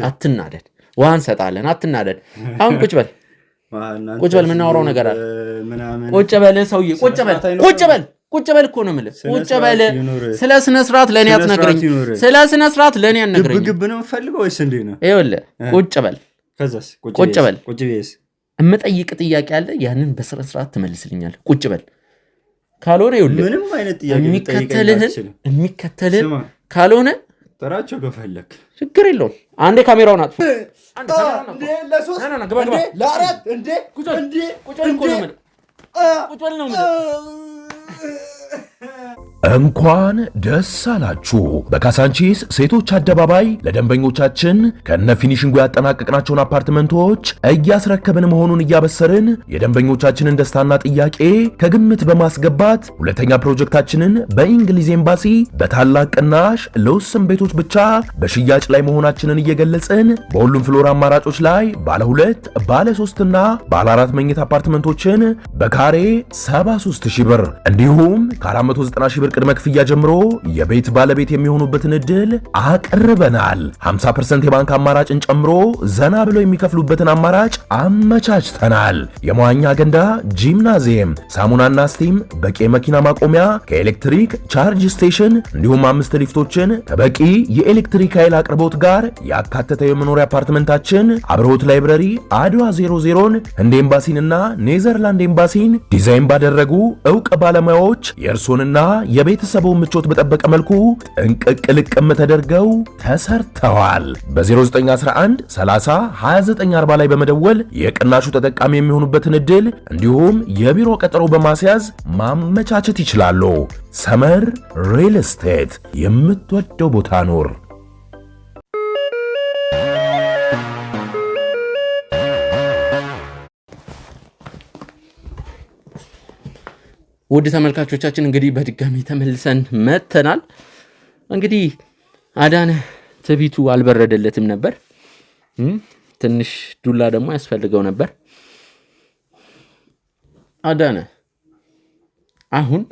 አትናደድ። ውሃ እንሰጣለን። አትናደድ። አሁን ቁጭ በል የምናወራው ነገር አለ። ቁጭ በል ሰውዬ፣ ቁጭ በል እኮ ነው የምልህ። ቁጭ በል። ስለ ስነ ስርዓት ለእኔ አትነግረኝ። ስለ ስነ ስርዓት ለእኔ አትነግረኝ። ግብ ነው የምፈልገው ወይስ እንዴት ነው? ይኸውልህ ቁጭ በል። ቁጭ በል። የምጠይቅ ጥያቄ አለ። ያንን በስነ ስርዓት ትመልስልኛለህ። ቁጭ በል። ካልሆነ ይኸውልህ ምንም አይነት ጥያቄ የሚከተልህን ካልሆነ ጠራቸው ከፈለክ ችግር የለውም። አንዴ ካሜራውን አጥፉ። እንኳን ደስ አላችሁ! በካሳንቺስ ሴቶች አደባባይ ለደንበኞቻችን ከነ ፊኒሽንጉ ያጠናቀቅናቸውን አፓርትመንቶች እያስረከብን መሆኑን እያበሰርን የደንበኞቻችንን ደስታና ጥያቄ ከግምት በማስገባት ሁለተኛ ፕሮጀክታችንን በእንግሊዝ ኤምባሲ በታላቅ ቅናሽ ለውስን ቤቶች ብቻ በሽያጭ ላይ መሆናችንን እየገለጽን በሁሉም ፍሎር አማራጮች ላይ ባለ 2፣ ባለ 3 እና ባለ 4 መኝታ አፓርትመንቶችን በካሬ 73000 ብር እንዲሁም ከ490 ሺህ ብር ቅድመ ክፍያ ጀምሮ የቤት ባለቤት የሚሆኑበትን እድል አቅርበናል። 50% የባንክ አማራጭን ጨምሮ ዘና ብለው የሚከፍሉበትን አማራጭ አመቻችተናል። የመዋኛ ገንዳ፣ ጂምናዚየም፣ ሳሙናና ስቲም፣ በቂ መኪና ማቆሚያ ከኤሌክትሪክ ቻርጅ ስቴሽን እንዲሁም 5 ሊፍቶችን ከበቂ የኤሌክትሪክ ኃይል አቅርቦት ጋር ያካተተ የመኖሪያ አፓርትመንታችን አብርሆት ላይብረሪ፣ አድዋ 00ን፣ ህንድ ኤምባሲንና ኔዘርላንድ ኤምባሲን ዲዛይን ባደረጉ ዕውቅ ባለሙያዎች የእርሶንና የቤተሰቡን ምቾት በጠበቀ መልኩ ጥንቅቅ ልቅም ተደርገው ተሰርተዋል። በ0911 30 2940 ላይ በመደወል የቅናሹ ተጠቃሚ የሚሆኑበትን እድል እንዲሁም የቢሮ ቀጠሮ በማስያዝ ማመቻቸት ይችላሉ። ሰመር ሪል ስቴት፣ የምትወደው ቦታ ኑር። ውድ ተመልካቾቻችን እንግዲህ በድጋሚ ተመልሰን መተናል። እንግዲህ አዳነ ትቢቱ አልበረደለትም ነበር። ትንሽ ዱላ ደግሞ ያስፈልገው ነበር። አዳነ አሁን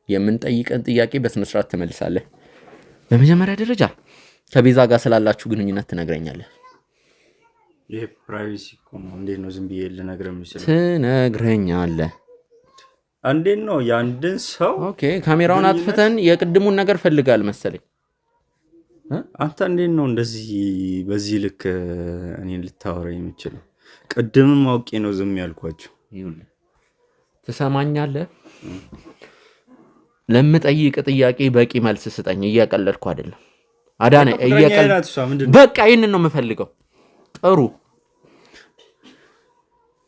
የምንጠይቀን ጥያቄ በስነ ስርዓት ትመልሳለህ። በመጀመሪያ ደረጃ ከቤዛ ጋር ስላላችሁ ግንኙነት ትነግረኛለህ። ይሄ ፕራይቬሲ እኮ ነው። እንዴት ነው ዝም ብዬ ልነግርህ የምችለው? ትነግረኛለህ። እንዴት ነው የአንድን ሰው ኦኬ፣ ካሜራውን አጥፍተን የቅድሙን ነገር ፈልጋል መሰለኝ። አንተ እንዴት ነው እንደዚህ በዚህ ልክ እኔን ልታወራ የምችለው? ቅድምም አውቄ ነው ዝም ያልኳቸው። ትሰማኛለህ? ለምጠይቅ ጥያቄ በቂ መልስ ስጠኝ። እያቀለድኩ አይደለም አዳነ፣ በቃ ይህንን ነው የምፈልገው። ጥሩ።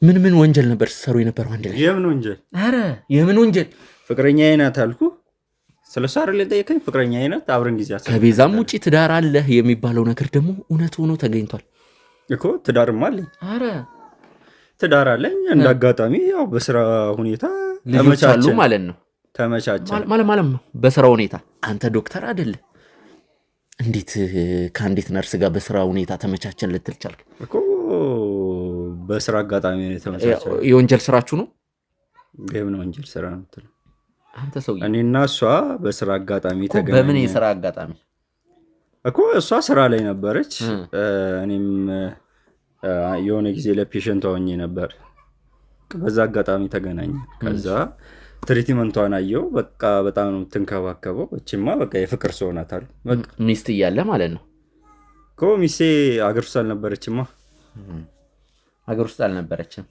ምን ወንጀል ነበር ሲሰሩ የነበረው አንድ ላይ? የምን ወንጀል? አረ የምን ወንጀል? ፍቅረኛዬ ናት አልኩ። ስለሷ አይደል የጠየቀኝ? ፍቅረኛዬ ናት፣ አብረን ጊዜ አሳለፍን። ከቤዛም ውጪ ትዳር አለህ የሚባለው ነገር ደግሞ እውነት ሆኖ ተገኝቷል እኮ። ትዳርም አለኝ። አረ ትዳር አለኝ። እንደ አጋጣሚ ያው በስራ ሁኔታ ተመቻቹ ማለት ነው። ተመቻቸ ማለት ነው በስራ ሁኔታ። አንተ ዶክተር አይደለ? እንዴት ከአንዲት ነርስ ጋር በስራ ሁኔታ ተመቻቸን ልትል ቻልክ እኮ? በስራ አጋጣሚ ነው የተመቻቸው። የወንጀል ስራችሁ ነው? የምን ወንጀል ስራ ነው የምትለው አንተ ሰውዬ? እኔና እሷ በስራ አጋጣሚ ተገናኘን። በምን የስራ አጋጣሚ እኮ? እሷ ስራ ላይ ነበረች፣ እኔም የሆነ ጊዜ ለፔሸንቷ ሆኜ ነበር። በዛ አጋጣሚ ተገናኘን። ከዛ ትሪትመንቷን አየው። በቃ በጣም ነው የምትንከባከበው። እቺማ በቃ የፍቅር ሰው ናት አሉ። ሚስት እያለ ማለት ነው እኮ። ሚስቴ አገር ውስጥ አልነበረችማ። ሀገር ውስጥ አልነበረችም።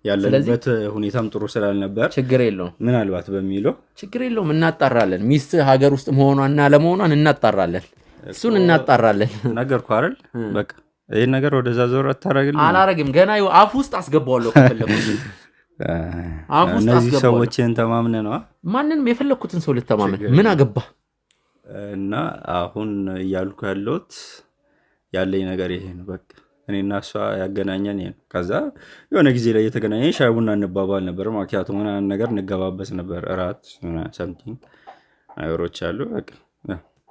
ያለንበት ሁኔታም ጥሩ ስላልነበር ችግር የለውም ምናልባት በሚለው ችግር የለውም እናጣራለን። ሚስት ሀገር ውስጥ መሆኗና ለመሆኗን እናጣራለን። እሱን እናጣራለን። ነገርኩህ አይደል? በቃ ይህን ነገር ወደዛ ዞር አታረግልኝ። አላረግም። ገና አፍ ውስጥ አስገባዋለሁ ከፈለኩት። እነዚህ ሰዎችን ተማምነ ነው። ማንንም የፈለግኩትን ሰው ልተማመን ምን አገባ? እና አሁን እያልኩ ያለሁት ያለኝ ነገር ይሄ ነው። በቃ እኔና እሷ ያገናኘን ይሄ ነው። ከዛ የሆነ ጊዜ ላይ የተገናኘን ሻይ ቡና እንባባል ነበር። ማኪያቶ ምናምን ነገር እንገባበስ ነበር። እራት ሰምቲንግ ነገሮች አሉ። በቃ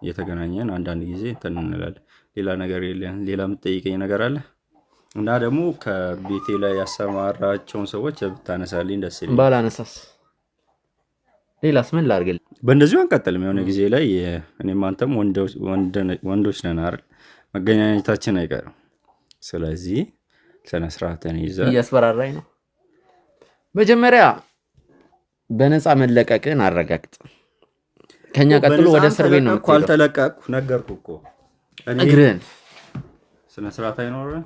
እየተገናኘን አንዳንድ ጊዜ እንትን እንላለን። ሌላ ነገር የለን። ሌላ የምትጠይቀኝ ነገር አለ? እና ደግሞ ከቤቴ ላይ ያሰማራቸውን ሰዎች ብታነሳልኝ ደስ ይለኛል። ባላነሳስ ሌላስ ምን ላድርግልህ? በእንደዚሁ አንቀጥልም። የሆነ ጊዜ ላይ እኔም አንተም ወንዶች ነን አይደል? መገናኘታችን አይቀርም። ስለዚህ ስነስርዓትን ይዘህ እያስፈራራኝ ነው። መጀመሪያ በነፃ መለቀቅን አረጋግጥ። ከኛ ቀጥሎ ወደ እስር ቤት ነው የምትሄደው። አልተለቀቅኩ ነገርኩህ እኮ። እግርህን ስነስርዓት አይኖርም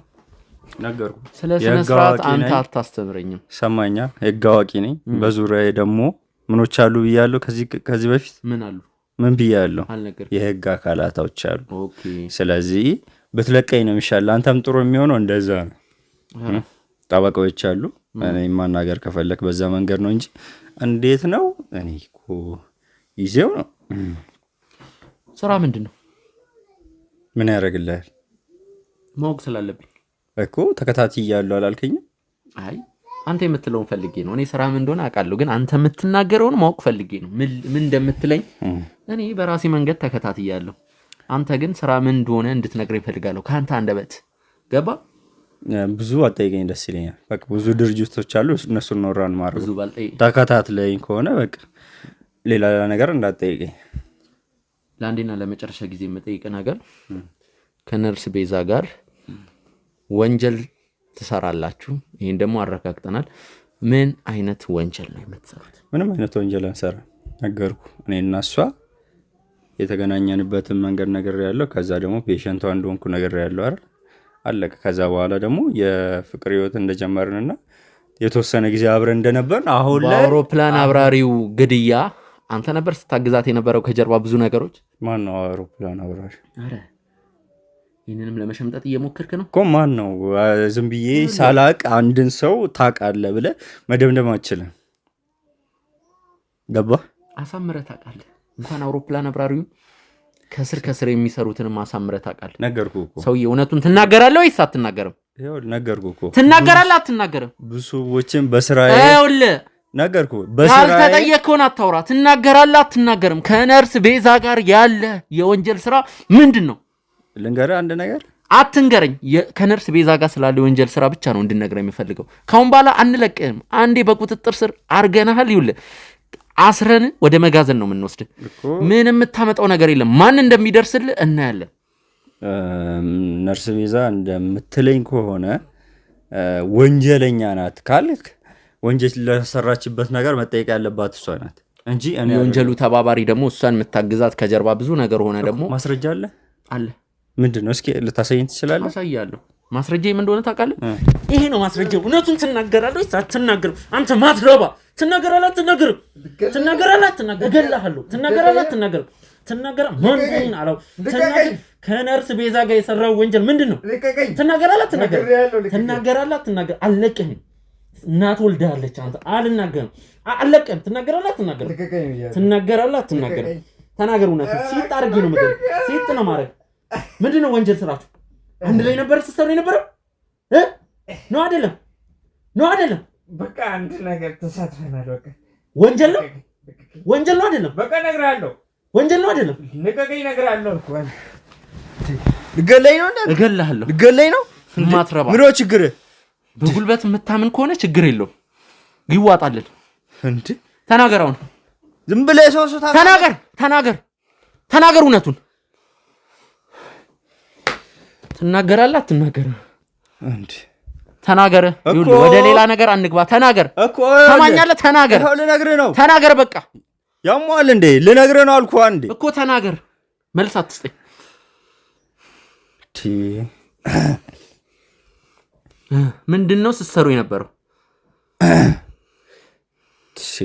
ነገርኩ። ስለ ስነስርዓት አንተ አታስተምረኝም። ሰማኛ። ህግ አዋቂ ነኝ። በዙሪያዬ ደግሞ ምኖች አሉ ብያለሁ። ከዚህ በፊት ምን አሉ? ምን ብያለሁ? የህግ አካላቶች አሉ። ስለዚህ ብትለቀኝ ነው የሚሻለው። አንተም ጥሩ የሚሆነው እንደዛ ነው። ጠበቃዎች አሉ። እኔ ማናገር ከፈለክ በዛ መንገድ ነው እንጂ እንዴት ነው? እኔ እኮ ጊዜው ነው። ስራ ምንድን ነው? ምን ያደርግልሃል? ማወቅ ስላለብኝ እኮ ተከታትያለሁ አላልከኝም? አይ አንተ የምትለውን ፈልጌ ነው። እኔ ስራ ምን እንደሆነ አውቃለሁ፣ ግን አንተ የምትናገረውን ማወቅ ፈልጌ ነው። ምን እንደምትለኝ እኔ በራሴ መንገድ ተከታትያለሁ። አንተ ግን ስራ ምን እንደሆነ እንድትነግረኝ እፈልጋለሁ ከአንተ አንደበት። ገባ? ብዙ አጠይቀኝ ደስ ይለኛል። በቃ ብዙ ድርጅቶች አሉ፣ እነሱን ነው ራን ማድረግ። ብዙ ባልጠይቅ ተከታትለኝ ከሆነ በቃ ሌላ ነገር እንዳትጠይቀኝ። ለአንዴና ለመጨረሻ ጊዜ የምጠይቅ ነገር ከነርስ ቤዛ ጋር ወንጀል ትሰራላችሁ? ይሄን ደግሞ አረጋግጠናል። ምን አይነት ወንጀል ነው የምትሰሩት? ምንም አይነት ወንጀል አንሰራ። ነገርኩ። እኔ እና እሷ የተገናኘንበትን መንገድ ነገር ያለው ከዛ ደግሞ ፔሸንቷ እንደሆንኩ ነገር ያለው አይደል? አለቀ። ከዛ በኋላ ደግሞ የፍቅር ህይወት እንደጀመርንና የተወሰነ ጊዜ አብረን እንደነበርን አሁን ላይ በአውሮፕላን አብራሪው ግድያ አንተ ነበር ስታግዛት የነበረው ከጀርባ ብዙ ነገሮች። ማን ነው አውሮፕላን አብራሪ? አረ ይሄንንም ለመሸምጠጥ እየሞከርክ ነው እኮ። ማን ነው? ዝም ብዬ ሳላቅ አንድን ሰው ታውቃለህ ብለህ መደምደም አትችልም። ገባ? አሳምረህ ታውቃለህ። እንኳን አውሮፕላን አብራሪው ከስር የሚሰሩትንም አሳምረህ ታውቃለህ። ነገርኩህ እኮ። ሰውዬ እውነቱን ትናገራለህ ወይስ አትናገርም? ይኸውልህ ነገርኩህ እኮ። ትናገራለህ አትናገርም? ብዙ ሰዎችን በስራዬ ይኸውልህ ነገርኩህ። በስራዬ ካልተጠየቅከውን አታውራ። ትናገራለህ አትናገርም? ከነርስ ቤዛ ጋር ያለ የወንጀል ስራ ምንድን ነው? ልንገርህ አንድ ነገር። አትንገረኝ። ከነርስ ቤዛ ጋር ስላለ የወንጀል ስራ ብቻ ነው እንድነግረህ የሚፈልገው። ካሁን በኋላ አንለቅህም። አንዴ በቁጥጥር ስር አርገናል። ይኸውልህ አስረን ወደ መጋዘን ነው የምንወስድ። ምን የምታመጣው ነገር የለም። ማን እንደሚደርስልህ እናያለን። ነርስ ቤዛ እንደምትለኝ ከሆነ ወንጀለኛ ናት ካልክ ወንጀል ለሰራችበት ነገር መጠየቅ ያለባት እሷ ናት እንጂ እኔ የወንጀሉ ተባባሪ ደግሞ እሷን የምታግዛት ከጀርባ ብዙ ነገር ሆነ ደግሞ ማስረጃ አለ። ምንድን ነው? እስኪ ልታሳየኝ ትችላለህ? አሳያለሁ። ማስረጃ ምን እንደሆነ ታውቃለህ? ይሄ ነው ማስረጃው። እውነቱን ትናገራለህ ወይስ አትናገርም? አንተ ማትረባ ትናገራለህ አትናገርም? ትናገራለህ አትናገርም? እገልሃለሁ። ትናገራለህ አትናገርም? ማን አለው? ከነርስ ቤዛ ጋር የሰራው ወንጀል ምንድን ነው? ትናገራለህ አትናገርም? ትናገራለህ አትናገርም? አልለቅህም። እናት ወልዳለች። አንተ አልናገርም። አልለቅህም። ትናገራለህ አትናገርም? ትናገራለህ አትናገርም? ተናገር። እውነቱን ሲጥ አድርጌ ነው የምገርም። ሲጥ ነው ማድረግ። ምንድን ነው ወንጀል ስራችሁ? አንድ ላይ ነበር ስትሰሩ የነበረው ነው አይደለም? በቃ አንድ ነገር ተሳትፈናል። በቃ ወንጀል ነው አይደለም? በቃ እነግርሃለሁ። ወንጀል ነው አይደለም? ልቀቀኝ፣ እነግርሃለሁ እኮ። ልገለኝ ነው? እገልሃለሁ። ልገለኝ ነው? ማትረባ ምንድን ነው ችግር? በጉልበት የምታምን ከሆነ ችግር የለውም፣ ይዋጣልን። እንዴ ተናገር። አሁን ዝም ብለህ ሰው ተናገር እውነቱን። ትናገራለህ አትናገርም? እንዴ ተናገር። ወደ ሌላ ነገር አንግባ። ተናገር እኮ። ሰማኛለህ? ተናገር። ልነግርህ ነው። ተናገር። በቃ ያሟል እንዴ? ልነግርህ ነው አልኩህ። አንዴ እኮ ተናገር። መልስ አትስጠኝ። ምንድን ነው ስትሰሩ የነበረው?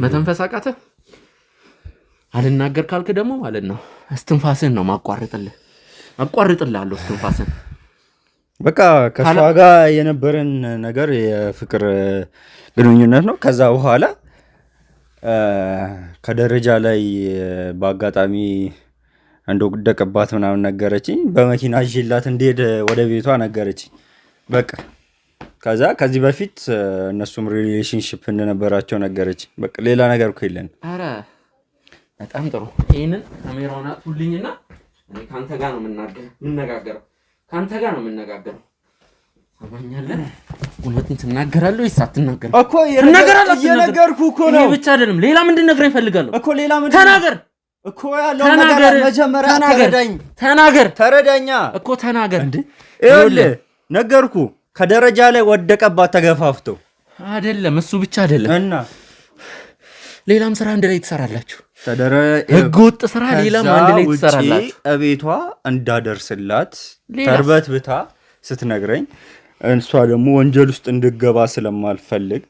መተንፈስ አቃተህ? አልናገር ካልክ ደግሞ ማለት ነው እስትንፋስህን ነው አቋርጥልሃለሁ እስትንፋስህን። በቃ ከሷ ጋር የነበረን ነገር የፍቅር ግንኙነት ነው። ከዛ በኋላ ከደረጃ ላይ በአጋጣሚ እንደወደቀባት ምናምን ነገረችኝ። በመኪና ይዤላት እንድሄድ ወደ ቤቷ ነገረችኝ። በቃ ከዛ ከዚህ በፊት እነሱም ሪሌሽንሽፕ እንደነበራቸው ነገረችኝ። በቃ ሌላ ነገር እኮ የለን። ኧረ በጣም ጥሩ። ይህንን ካሜራውን አጥፉልኝና እኔ ከአንተ ጋር ነው የምነጋገረው። ሰማኛለህ? እውነቱን ትናገራለህ ወይስ አትናገርም? እኮ እየነገርኩህ እኮ ነው። ይሄ ብቻ አይደለም፣ ሌላ ምንድን ነግረኝ እፈልጋለሁ እኮ። ሌላ ምንድን? ተናገር እኮ ያለው ነገር መጀመሪያ ተረዳኛ እኮ ተናገር። ይኸውልህ ነገርኩህ። ከደረጃ ላይ ወደቀባት ተገፋፍቶ። አይደለም እሱ ብቻ አይደለም፣ እና ሌላም ስራ አንድ ላይ ትሰራላችሁ። ህገ ወጥ ስራ ሌላም አንድ ላይ ትሰራላችሁ። እቤቷ እንዳደርስላት ተርበት ብታ ስትነግረኝ እሷ ደግሞ ወንጀል ውስጥ እንድገባ ስለማልፈልግ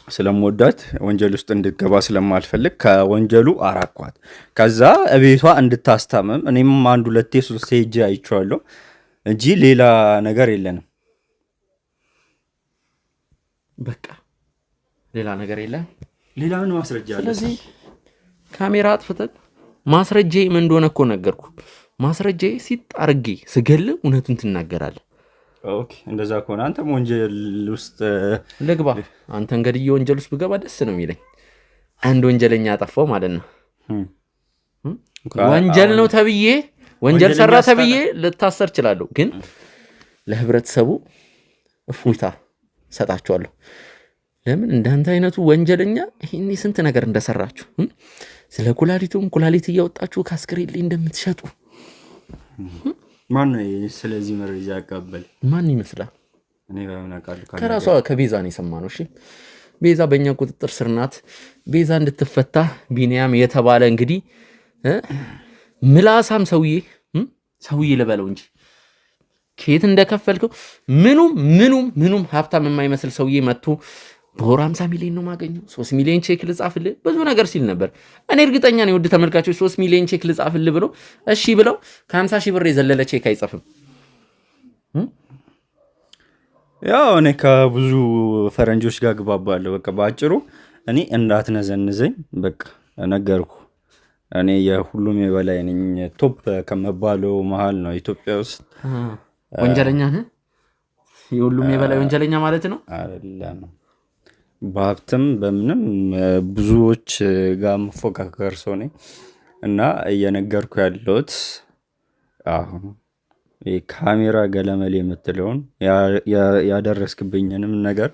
ስለምወዳት ወንጀል ውስጥ እንድገባ ስለማልፈልግ ከወንጀሉ አራኳት። ከዛ እቤቷ እንድታስታመም እኔም 1 2 3 ሄጄ አይቼዋለሁ እንጂ ሌላ ነገር የለንም። በቃ ሌላ ነገር የለም። ሌላ ምን ማስረጃ አለ? ስለዚህ ካሜራ አጥፍተን ማስረጃዬ ምን እንደሆነ እኮ ነገርኩ። ማስረጃዬ ሲጣርጌ ስገል እውነቱን ትናገራለህ። ኦኬ እንደዛ ከሆነ አንተም ወንጀል ውስጥ ልግባ። አንተ እንግዲህ ወንጀል ውስጥ ብገባ ደስ ነው የሚለኝ። አንድ ወንጀለኛ አጠፋው ማለት ነው። ወንጀል ነው ተብዬ ወንጀል ሰራ ተብዬ ልታሰር እችላለሁ፣ ግን ለህብረተሰቡ እፎይታ ሰጣቸዋለሁ። ለምን እንዳንተ አይነቱ ወንጀለኛ ይሄኔ ስንት ነገር እንደሰራችሁ ስለ ኩላሊቱም ኩላሊት እያወጣችሁ ካስክሬን ላይ እንደምትሸጡ ማን ነው ስለዚህ መረጃ ያቀበል? ማን ይመስላል? እኔ ባይሆን አቃል ከራሷ ከቤዛ ነው የሰማነው። እሺ ቤዛ በእኛ ቁጥጥር ስር ናት። ቤዛ እንድትፈታ ቢኒያም የተባለ እንግዲህ ምላሳም ሰውዬ ልበለው እንጂ ከየት እንደከፈልከው ምኑም ሀብታም የማይመስል ሰውዬ መጥቶ በወር 50 ሚሊዮን ነው ማገኘው፣ 3 ሚሊዮን ቼክ ልጻፍልህ ብዙ ነገር ሲል ነበር። እኔ እርግጠኛ ነኝ ውድ ተመልካቾች 3 ሚሊዮን ቼክ ልጻፍልህ ብሎ እሺ ብለው ከ50 ሺህ ብር የዘለለ ቼክ አይጽፍም። ያው እኔ ከብዙ ፈረንጆች ጋር ግባባለሁ። በቃ በአጭሩ እኔ እንዳትነዘንዘኝ በቃ ነገርኩ። እኔ የሁሉም የበላይ ነኝ። ቶፕ ከመባለው መሀል ነው ኢትዮጵያ ውስጥ። ወንጀለኛ ነህ? የሁሉም የበላይ ወንጀለኛ ማለት ነው አይደለም። በሀብትም በምንም ብዙዎች ጋር መፎካከር ሰው ነኝ እና እየነገርኩ ያለሁት አሁን ካሜራ ገለመል የምትለውን ያደረስክብኝንም ነገር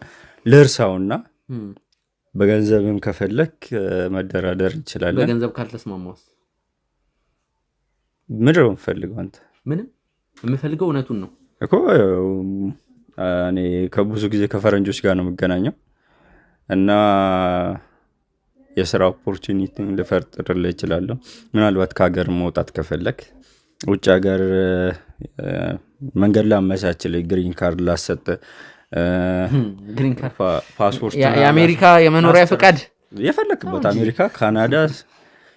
ልርሳውና በገንዘብም ከፈለክ መደራደር እንችላለን። በገንዘብ ካልተስማማስ ምንድን ነው የምፈልገው? አንተ ምንም የምፈልገው እውነቱን ነው እኮ። እኔ ከብዙ ጊዜ ከፈረንጆች ጋር ነው የምገናኘው እና የስራ ኦፖርቹኒቲ ልፈጥርልህ እችላለሁ። ምናልባት ከሀገር መውጣት ከፈለክ ውጭ ሀገር መንገድ ላመቻችልህ፣ ግሪን ካርድ ላሰጥ፣ ፓስፖርት፣ የአሜሪካ የመኖሪያ ፈቃድ የፈለክበት አሜሪካ፣ ካናዳ፣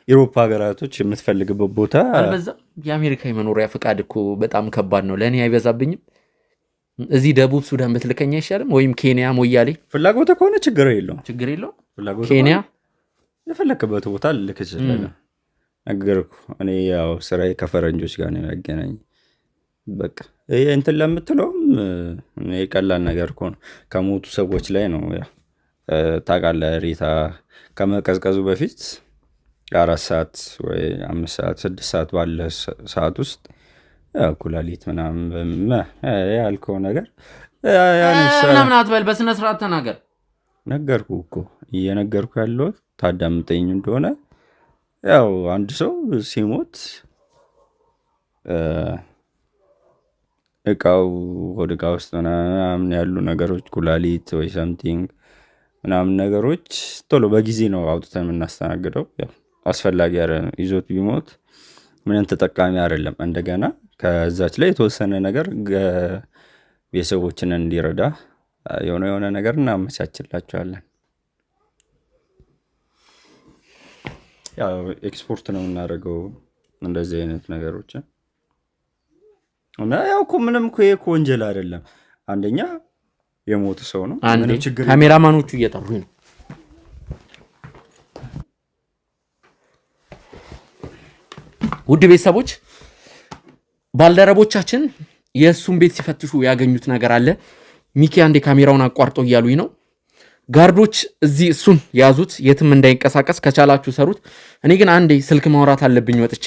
ኢሮፓ ሀገራቶች የምትፈልግበት ቦታ። አልበዛም? የአሜሪካ የመኖሪያ ፈቃድ እኮ በጣም ከባድ ነው። ለእኔ አይበዛብኝም? እዚህ ደቡብ ሱዳን ብትልከኝ አይሻልም? ወይም ኬንያ ሞያሌ። ፍላጎት ከሆነ ችግር የለውም። ኬንያ የፈለክበት ቦታ ልልክ እችላለሁ። ነገርኩ። እኔ ያው ስራዬ ከፈረንጆች ጋር ነው ያገናኝ። በቃ ይሄ እንትን ለምትለውም ቀላል ነገር እኮ ነው። ከሞቱ ሰዎች ላይ ነው ታውቃለህ። ሬታ ከመቀዝቀዙ በፊት 4 ሰዓት ወይ 5 ሰዓት 6 ሰዓት ባለ ሰዓት ውስጥ ኩላሊት ምናምን ያልከው ነገር ምናምን አትበል፣ በስነ ስርዓት ተናገር። ነገርኩ እኮ እየነገርኩ ያለው ታዳምጠኝ እንደሆነ ያው አንድ ሰው ሲሞት እቃው ወደ እቃ ውስጥ ምናምን ያሉ ነገሮች ኩላሊት ወይ ሰምቲንግ ምናምን ነገሮች ቶሎ በጊዜ ነው አውጥተን የምናስተናግደው። ያው አስፈላጊ ይዞት ቢሞት ምንም ተጠቃሚ አይደለም። እንደገና ከዛች ላይ የተወሰነ ነገር ቤተሰቦችን እንዲረዳ የሆነ ነገር እናመቻችላቸዋለን። ያው ኤክስፖርት ነው የምናደርገው እንደዚህ አይነት ነገሮችን እና ያው እኮ ምንም እኮ ይሄ ወንጀል አይደለም። አንደኛ የሞተ ሰው ነው። ካሜራማኖቹ እየጠሩኝ ነው። ውድ ቤተሰቦች ባልደረቦቻችን የእሱን ቤት ሲፈትሹ ያገኙት ነገር አለ። ሚኪ አንዴ ካሜራውን አቋርጦ እያሉኝ ነው። ጋርዶች እዚህ እሱን ያዙት፣ የትም እንዳይንቀሳቀስ፣ ከቻላችሁ ሰሩት። እኔ ግን አንዴ ስልክ ማውራት አለብኝ ወጥቼ